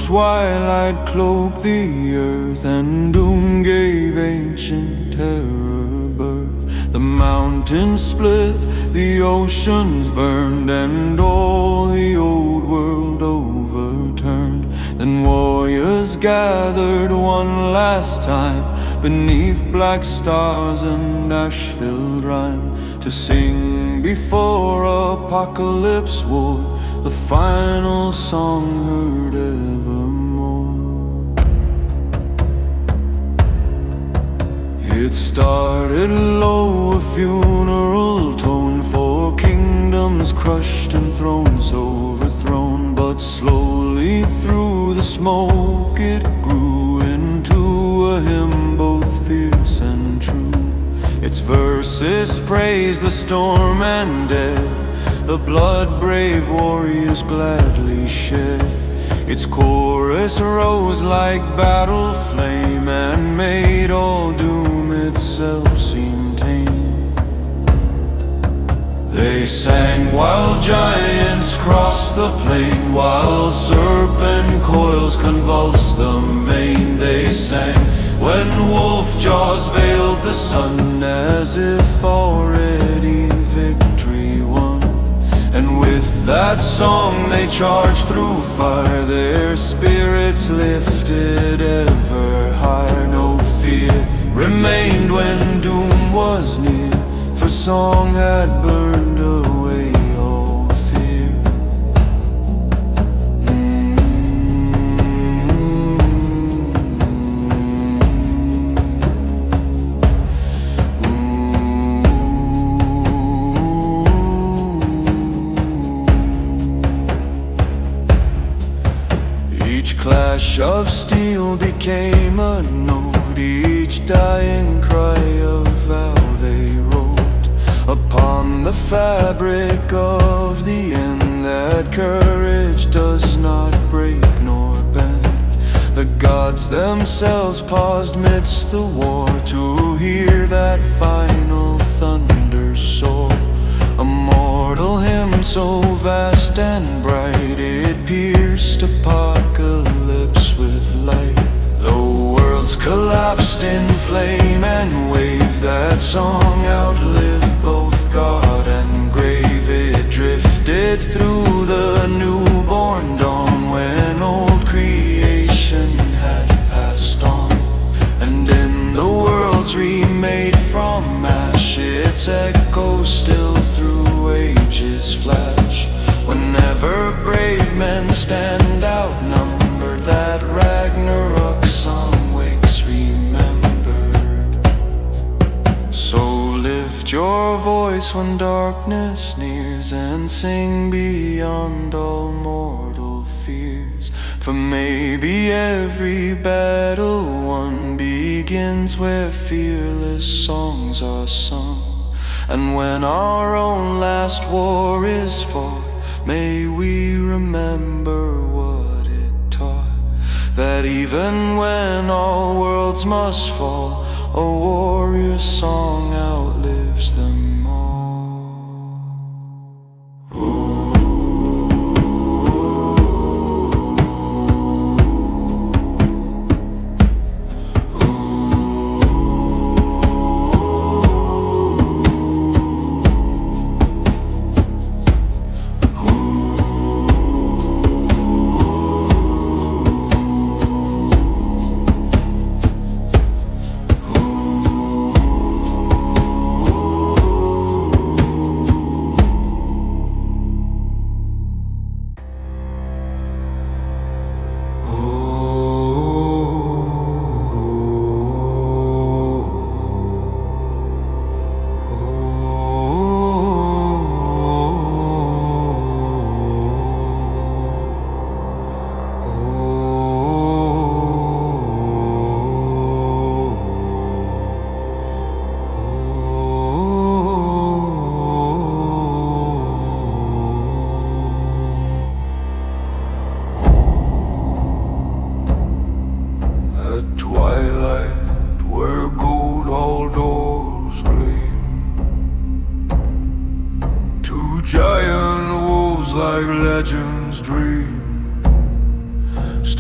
Speaker 1: twilight cloaked the earth, and doom gave ancient terror birth. The mountains split, the oceans burned, and all the old world overturned. Then warriors gathered one last time beneath black stars and ash-filled rhyme, to sing before apocalypse war, the final song heard evermore. It started low, a funeral tone for kingdoms crushed and thrones overthrown. But slowly through the smoke it grew into a hymn both fierce and true. Its verses praise the storm and dead, the blood brave warriors gladly shed. Its chorus rose like battle flame, and made all doom itself seem tame. They sang while giants crossed the plain, while serpent coils convulsed the main. They sang when wolf jaws veiled the sun, as if already victory won. And with that song they charged through fire, their spirits lifted ever higher. No fear remained when doom was near, for song had burned away all fear. Each clash of steel became a note, each dying cry of vow they wrote upon the fabric of the end, that courage does not break nor bend. The gods themselves paused midst the war to hear that final thunder soar, a mortal hymn so vast and bright, it pierced apocalypse with light. Though worlds collapsed in flame and wave, that song outlived both God and grave. It drifted through the newborn dawn, when old creation had passed on. And in the worlds remade from ash, its echo still through ages flash. Whenever brave men stand outnumbered, that Ragnarok song wakes remembered. So lift your voice when darkness nears, and sing beyond all mortal fears. For maybe every battle won begins where fearless songs are sung. And when our own last war is fought, may we remember what it taught, that even when all worlds must fall, a warrior's song outlives them all. Ooh.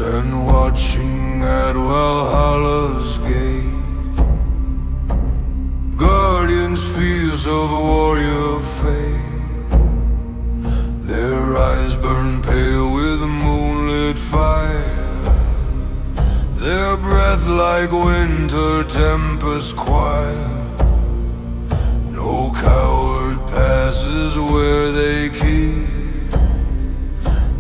Speaker 1: stand watching at Valhalla's gate. Guardians fierce of warrior fate, their eyes burn pale with moonlit fire, their breath like winter tempest choir. No coward passes where they keep,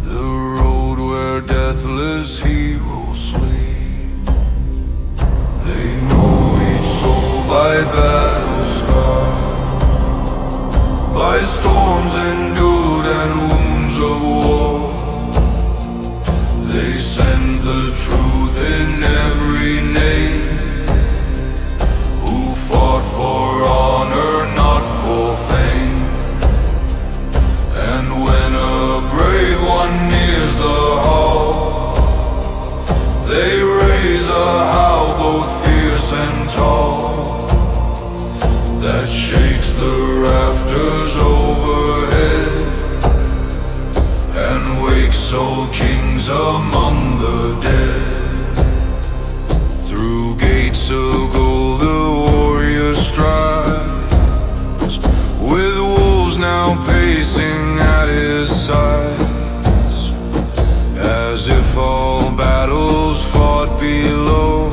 Speaker 1: the road where deathless heroes sleep. They know each soul by battle scarred, by storms endured and wounds of war. They send the truth in every name, who fought for honor, not for fame. And when a brave one nears the hall, they raise a howl both fierce and tall, that shakes the rafters overhead, and wakes old kings among the dead. Through gates of gold the warrior strides, with wolves now pacing at his sides, as if all battles fought below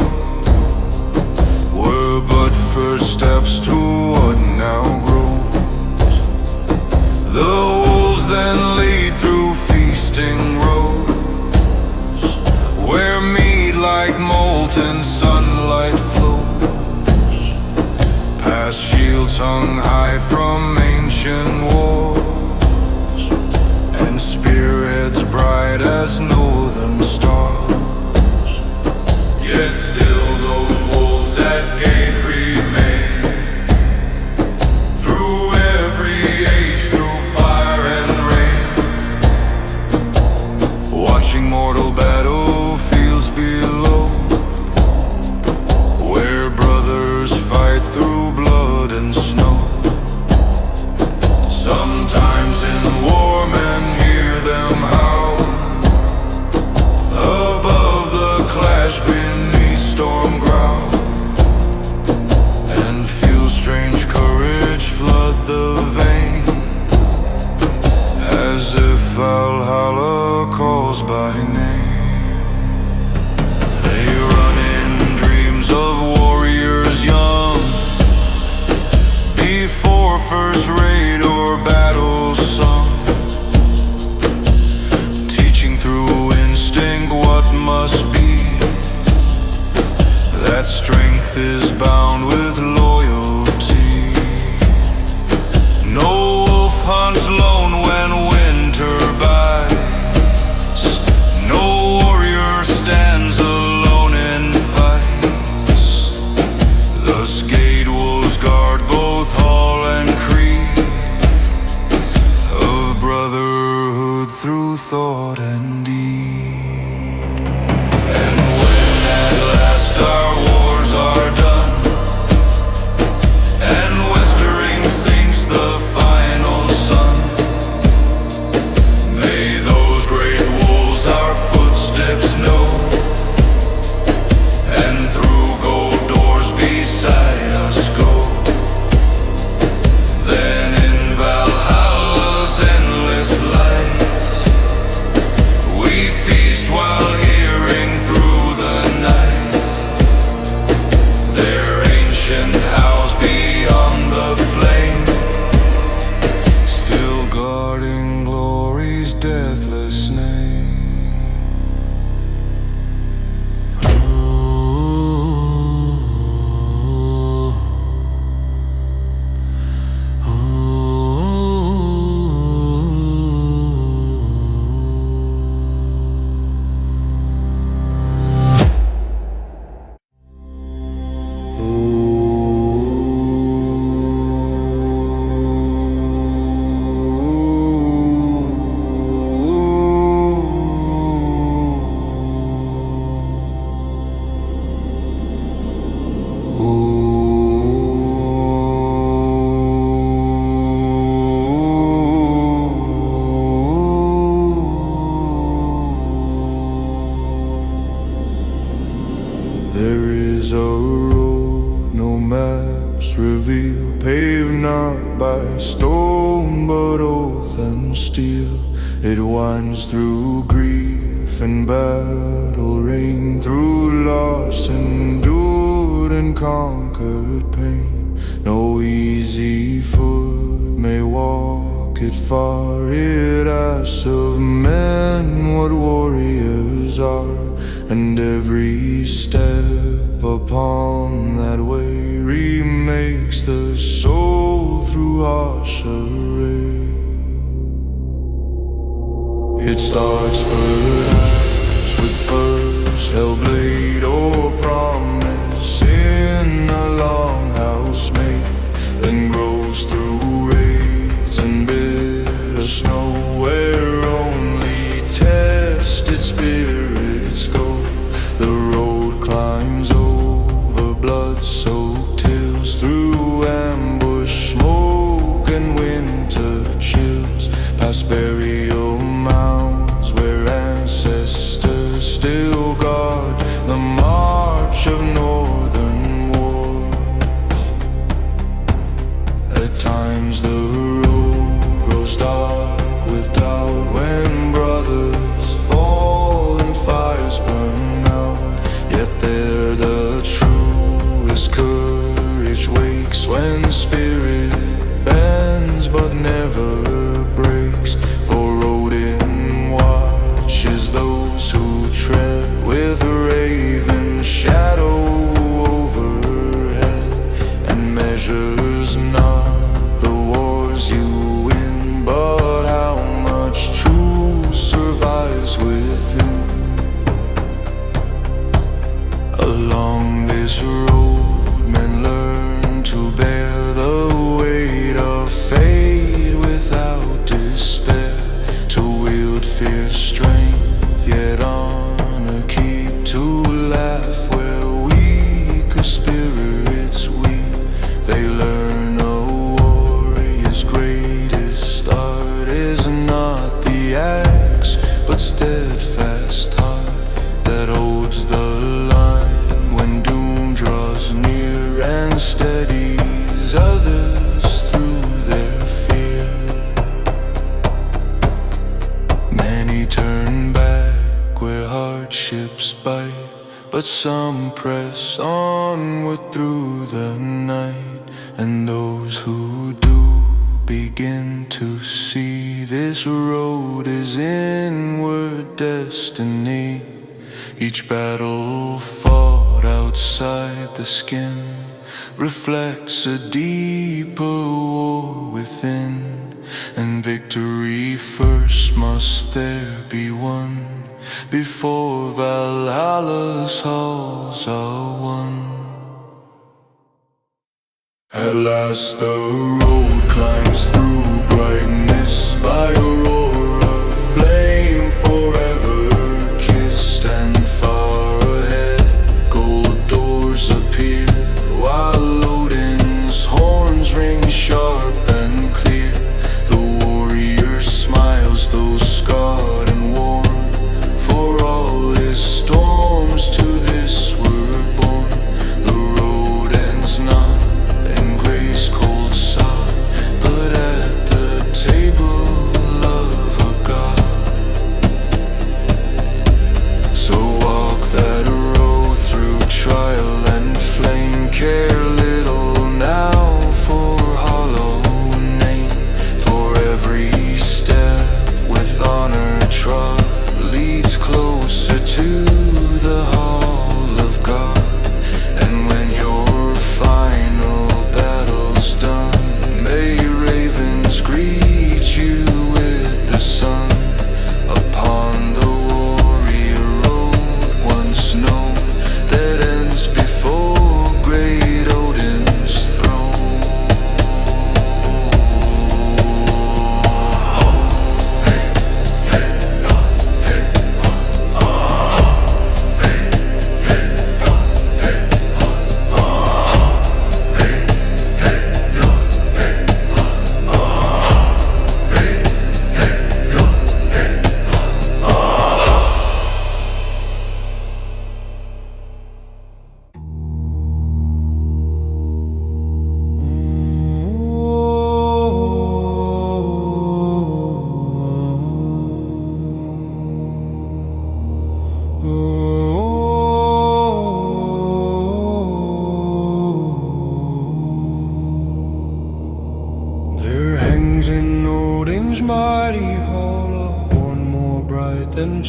Speaker 1: were but first steps to what now grows. The wolves then lead through feasting roads, where mead like molten sunlight flows, past shields hung high from ancient wars, and spearheads bright as northern stars. Yet still those wolves at gate remain, through every age, through fire and rain, watching mortal battlefields below, where brothers fight through blood and snow. Sometimes in war men hear them howl, above the clash beneath storm growl, and feel strange courage flood the vein, as if Valhalla calls by name. They run in dreams of warriors young, before first raid or battle sung, teaching through instinct what must be, that strength is bound with loyalty. No wolf hunts lone when winter bites, no warrior stands alone in fights. The skate wolves guard both hall and creed, of brotherhood through thought and deed. And when at last our wars are done, There is a road no maps reveal, paved not by stone but oath and steel. It winds through grief and battle, rain through loss, endured and conquered pain. No easy foot may walk it far. It asks of men what warriors are, and every step upon that way remakes the soul through harsh array. It starts perhaps with first hellblade or promise in a longhouse made, then grows through raids and bitter snow, where only tested spirits go. The road climbs over blood-soaked hills, through ambush, smoke and winter chills, past burial mounds where ancestors still guard the march of northern war. At times the road grows dark with doubt, when brothers fall and fires burn out. Yet there the truest courage wakes, when spirit bends but never breaks. For Odin watches those who tread with raven shadow overhead, and measures not the wars you win, but how much truth survives within. Along this road men learn to bear the weight of fate without despair, to wield fierce strength, yet honor keep, to laugh where weaker spirits weep. They learn a warrior's greatest art is not the axe, but steadfast heart that holds the line when doom draws near, and steadies others through their fear. Many turn back where hardships bite, but some press onward through the night. And those who do begin to see this road is inward destiny. Each battle fought outside the skin reflects a deeper war within, and victory first must there be won before Valhalla's halls are won. At last the road climbs through brightness by aurora, flame forever kissed, and far ahead gold doors appear, while Odin's horns ring sharp and clear. The warrior smiles, though scarred and worn, for all his storms to this were born. The road ends not in grace cold sod, but at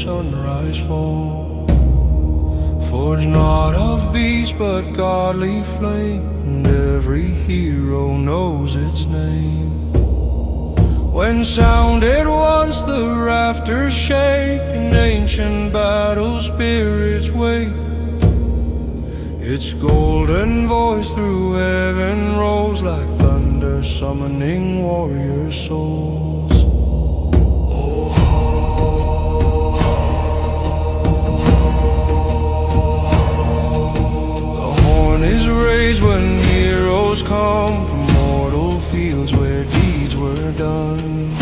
Speaker 1: sunrise fall. Forged not of beast but godly flame, and every hero knows its name. When sounded once the rafters shake, and ancient battle spirits wake, its golden voice through heaven rolls like thunder, summoning warrior souls. The horn is raised when heroes come from mortal fields where deeds were done.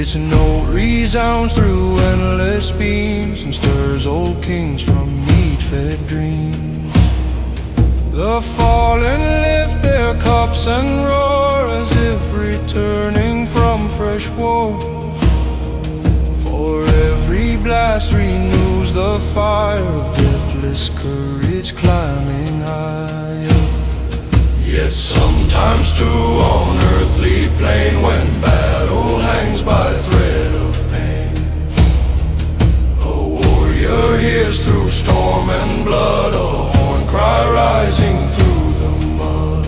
Speaker 1: Its note resounds through endless beams and stirs old kings from meat-fed dreams. The fallen lift their cups and roar as if returning from fresh war. For every blast renews the fire of deathless courage climbing higher. Yet sometimes too on earthly plane, when battle hangs by thread of pain, a warrior hears through storm and blood a horn cry rising through the mud.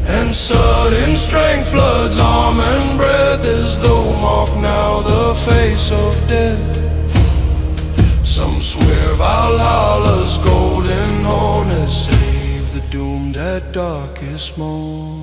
Speaker 1: And sudden strength floods arm and breath, as though mark now the face of death. Some swear Valhalla's golden horn has saved the doomed at darkest morn.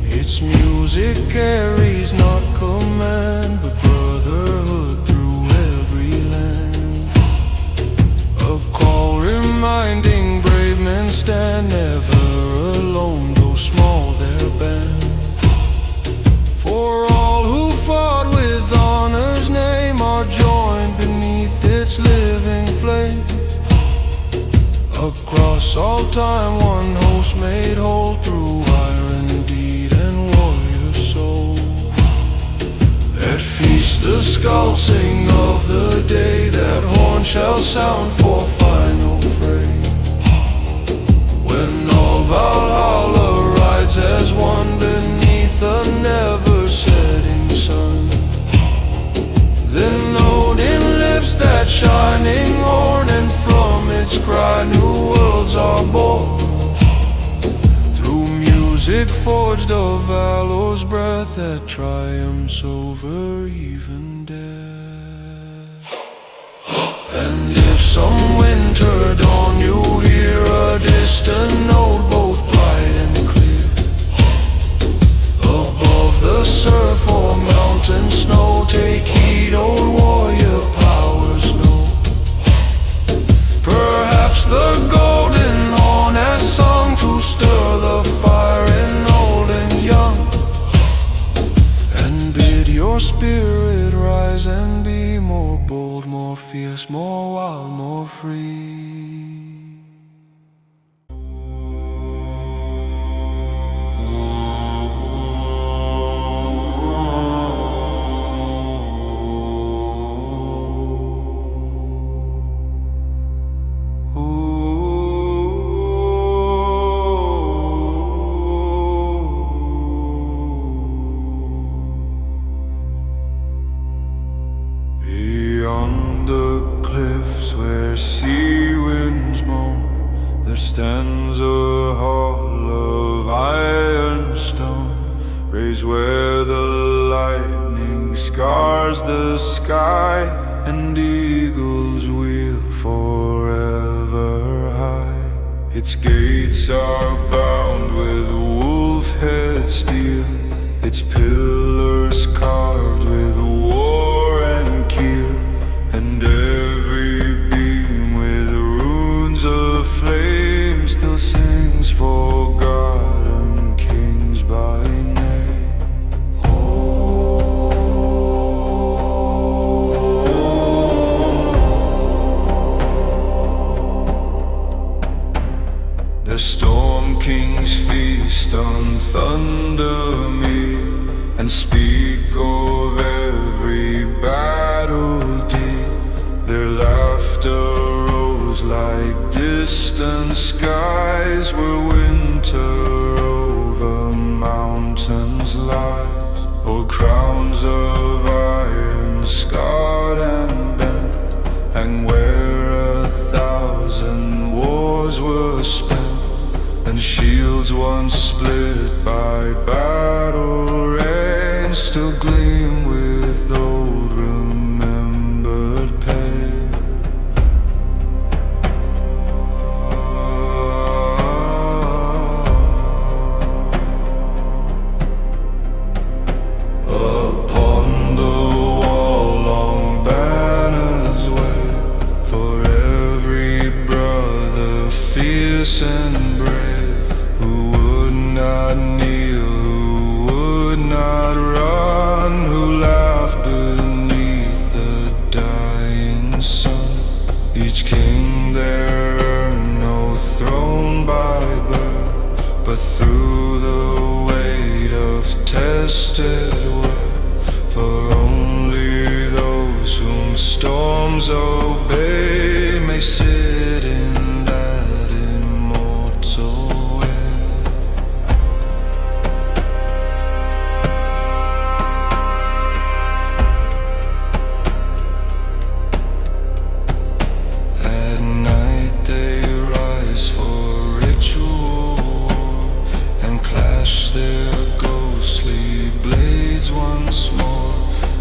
Speaker 1: Its music carries not command, but brotherhood through every land. A call reminding brave men stand never alone, though small their band. For all who fought with honor's name are joined beneath its living flame. Across all time one host made whole through iron deed and warrior soul. At feast the skull sing of the day, that horn shall sound for final fray. When all Valhalla rides as one beneath a never-setting sun, then Odin lifts that shining horn, and from its cry new worlds are born. Through music forged of Valor's breath that triumphs over even death. And if some winter dawn you hear a distant note both bright and clear, above the surf or mountain snow, take heed, old warrior powers know. Perhaps the golden horn has sung to stir the fire in old and young, and bid your spirit rise and be more bold, more fierce, more wild, more free. Beyond the cliffs where sea winds moan, there stands a hall of iron stone, raised where the lightning scars the sky, and eagles wheel forever high. Its gates are bound with wolf-head steel, its pillars carved with war and keel, and every beam with runes of flame still sings forgotten kings by name. The storm kings feast on thunder mead, and speak of every battle distant skies where winter over mountains lies, old crowns of iron scarred and bent hang where 1,000 wars were spent, and shields once split by battle rain still gleam with old remembered pain. Upon the wall long banners wave for every brother fierce and brave, who would not kneel, who would not run, who laughed beneath the dying sun. Each king there earned no throne by birth, but through the weight of tested worth, for only those whom storms obey may sit in that immortal way. At night they rise for ritual war and clash their ghostly blades once more,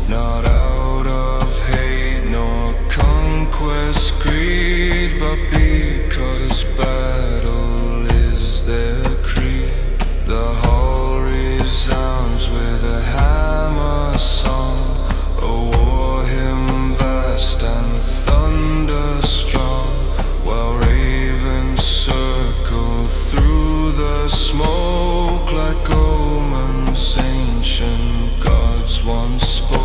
Speaker 1: not out of hate nor conquest greed, but because battle is their creed. The hall resounds with a hammer song, a war hymn vast and thunder strong, while ravens circle through the smoke like omens ancient gods once spoke.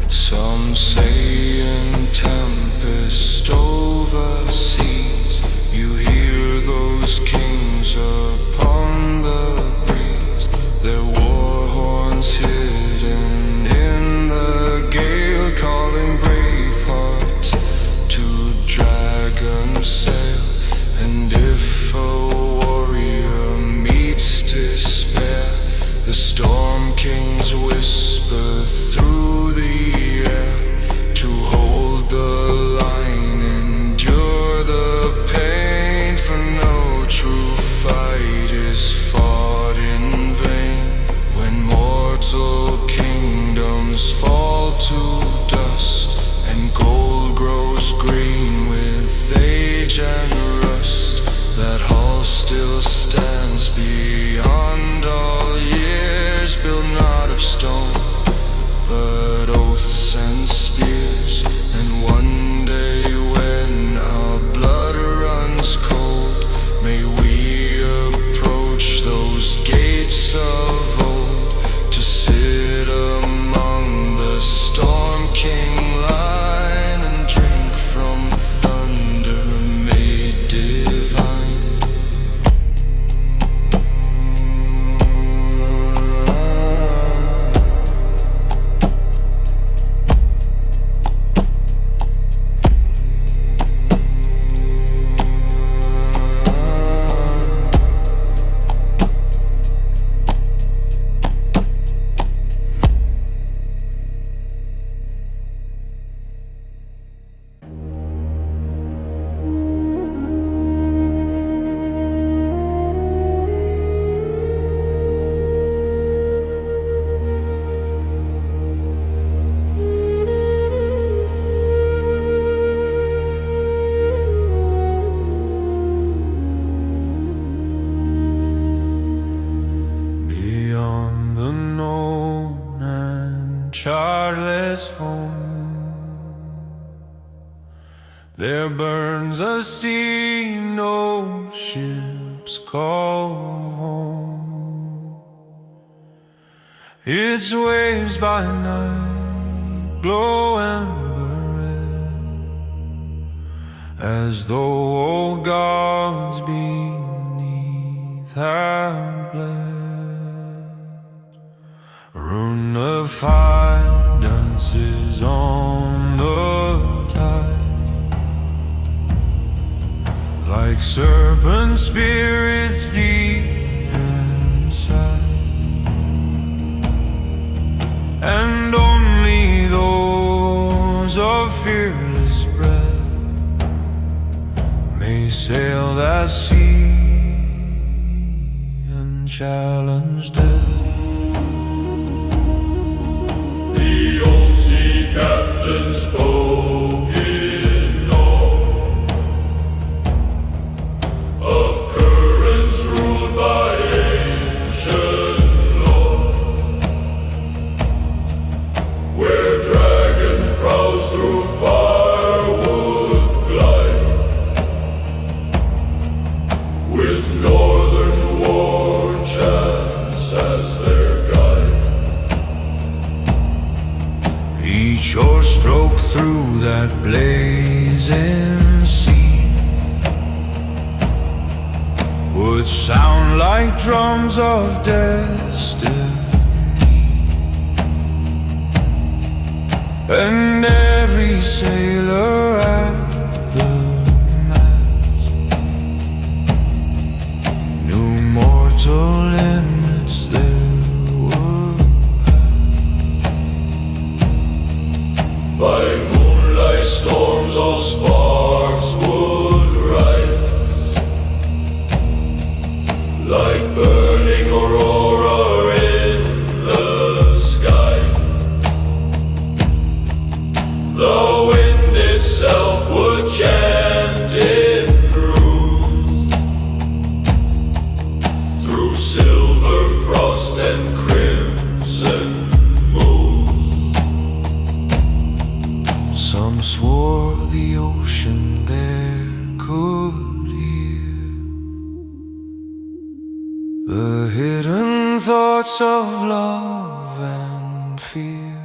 Speaker 1: Some say in tempest overseas you hear those kings upon the breeze, their war horns hidden in the gale, calling brave hearts to dragon sail. And if a warrior meets despair, the storm kings whisper through the air to hold the line, endure the pain, for no true fight is fought in vain. When mortal kingdoms fall to dust and gold grows green with age and rust, that hall still stands beyond all years, built not of stone but oaths and spears. And one day when our blood runs cold, may we approach those gates of old, to sit among the storm king line and drink from thunder made divine. Beyond the known and chartless foam, there burns a sea no ships call home. Its waves by night glow amber red, as though old gods beneath have bled. Rune of fire dances on the tide, like serpent spirits deep inside. And only those of fearless breath may sail that sea and challenge death.
Speaker 2: The old sea captain spoke in awe of currents ruled by ancient law, where dragon prows through firewood glide, with northern war chants as their guide.
Speaker 1: Each oar stroke through that blazing sea would sound like drums of destiny, and every sailor at the mast knew mortal limits there were passed.
Speaker 2: By moonlight storms all sparks would rise, like burning aurora in the sky. The wind itself would chant in runes, through silver frost and crimson moons.
Speaker 1: Some swore the ocean there could hear the hidden thoughts of love and fear,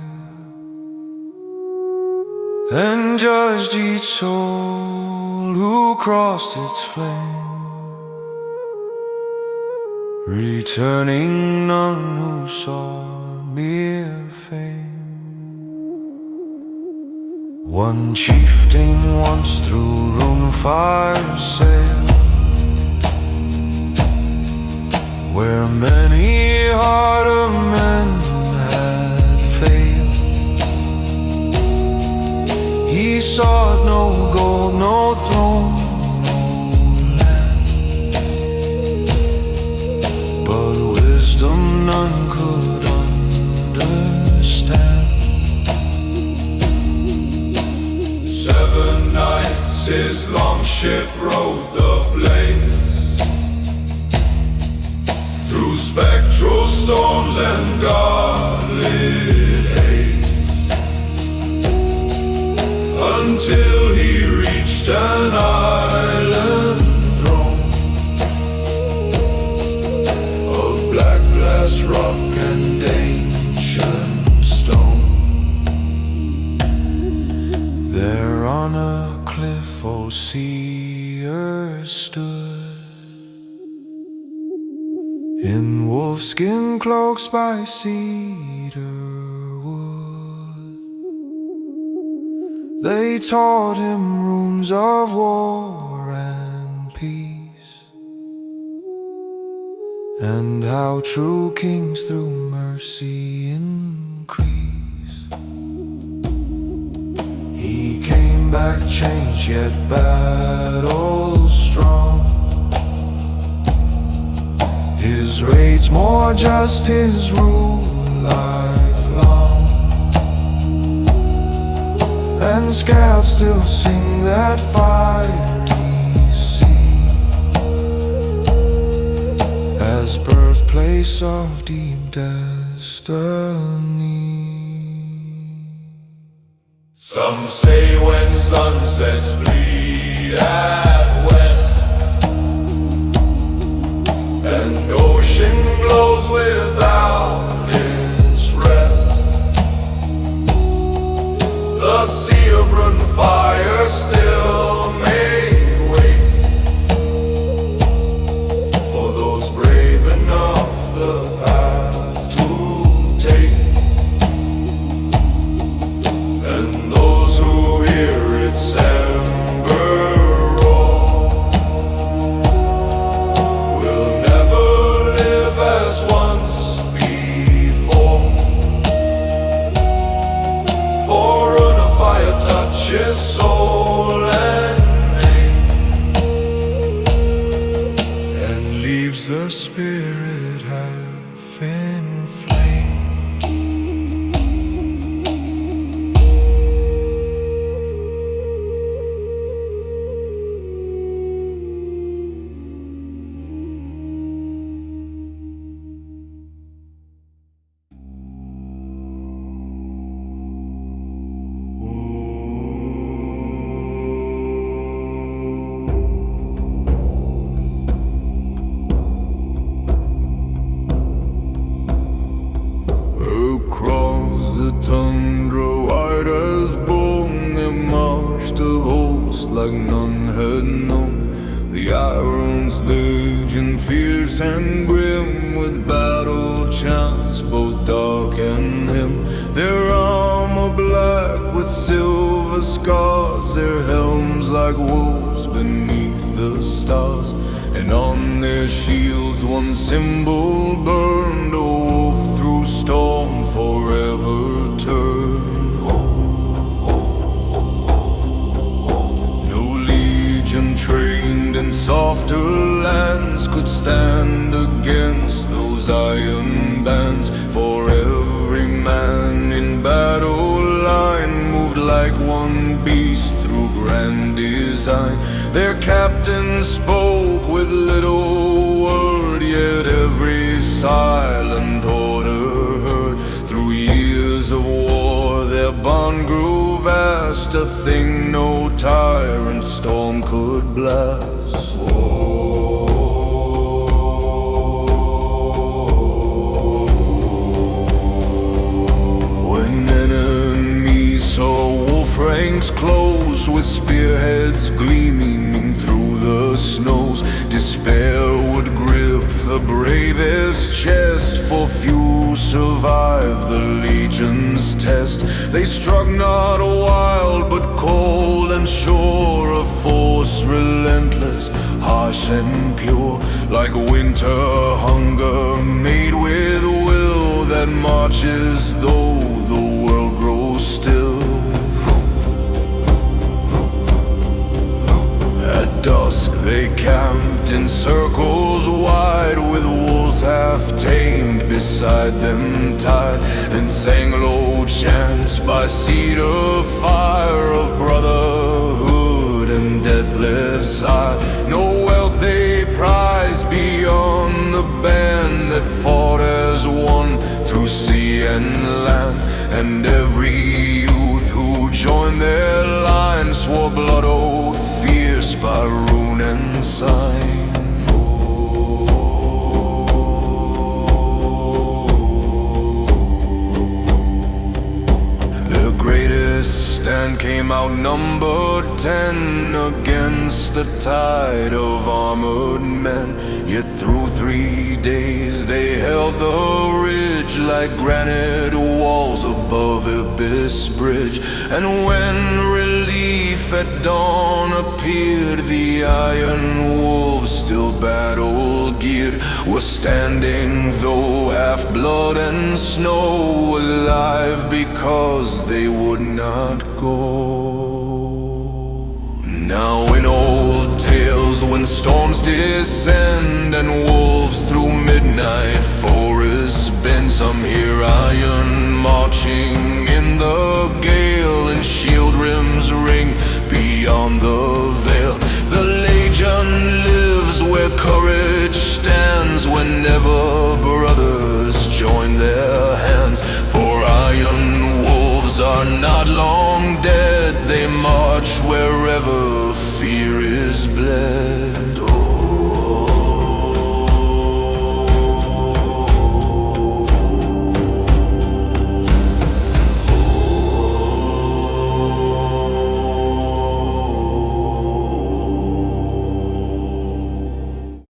Speaker 1: and judged each soul who crossed its flame, returning none who saw mere fame. One chieftain once through rune fire sailed, where many harder men had failed. He sought no gold, no throne, no land, but wisdom none could understand.
Speaker 2: 7 nights his long ship rode the blaze, through spectral storms and godlit haze, until he reached an island throne of black glass rock and ancient stone.
Speaker 1: There on a cliff old seers stood, in wolfskin cloaks by cedar wood. They taught him runes of war and peace, and how true kings through mercy increase. He came back changed yet battle strong, his raids more just, his rule lifelong, and scouts still sing that fiery sea as birthplace of deep destiny.
Speaker 2: Some say when sunsets bleed at west, and ocean glows without its rest, the sea of run fire still may wait for those brave enough the path to take.
Speaker 1: spirit half inflamed. Across the tundra, white as bone, there marched a host like none had known. The Iron's legion, fierce and grim, with battle chants both dark and him. Their armor black with silver scars, their helms like wolves beneath the stars. And on their shields one symbol burned, a wolf through storm forever turned. No legion trained in softer lands could stand against those iron bands. For every man in battle line moved like one beast through grand design. Their captain spoke with little word, yet every silent order heard. Through years of war their bond grew vast, a thing no tyrant storm could blast. When enemies saw wolf ranks close, with spearheads gleaming through the snows, despair would grip the bravest chest, for few survived the legion's test. They struck not wild but cold and sure, a force relentless, harsh and pure, like winter hunger made with will, that marches though the world grows still. At dusk they camped in circles wide, with wolves half tamed beside them tied, and sang low chants by cedar fire of brotherhood and deathless eye. No wealth they prized beyond the band that fought as one through sea and land. And every youth who joined their line swore blood oath fierce by rune and sign. The greatest stand came outnumbered 10 against the tide of armored men. Yet through 3 days they held the ridge like granite walls above Abyss Bridge. And when relief at dawn appeared, the iron wolves, still battle geared, were standing, though half blood and snow, alive because they would not go. Now in old tales, when storms descend and wolves through midnight forests bend, some hear iron marching in the gale, and shield rims ring beyond the veil. The legion lives where courage stands, whenever brothers join their hands. For iron wolves are not long dead, they march wherever fear is bled.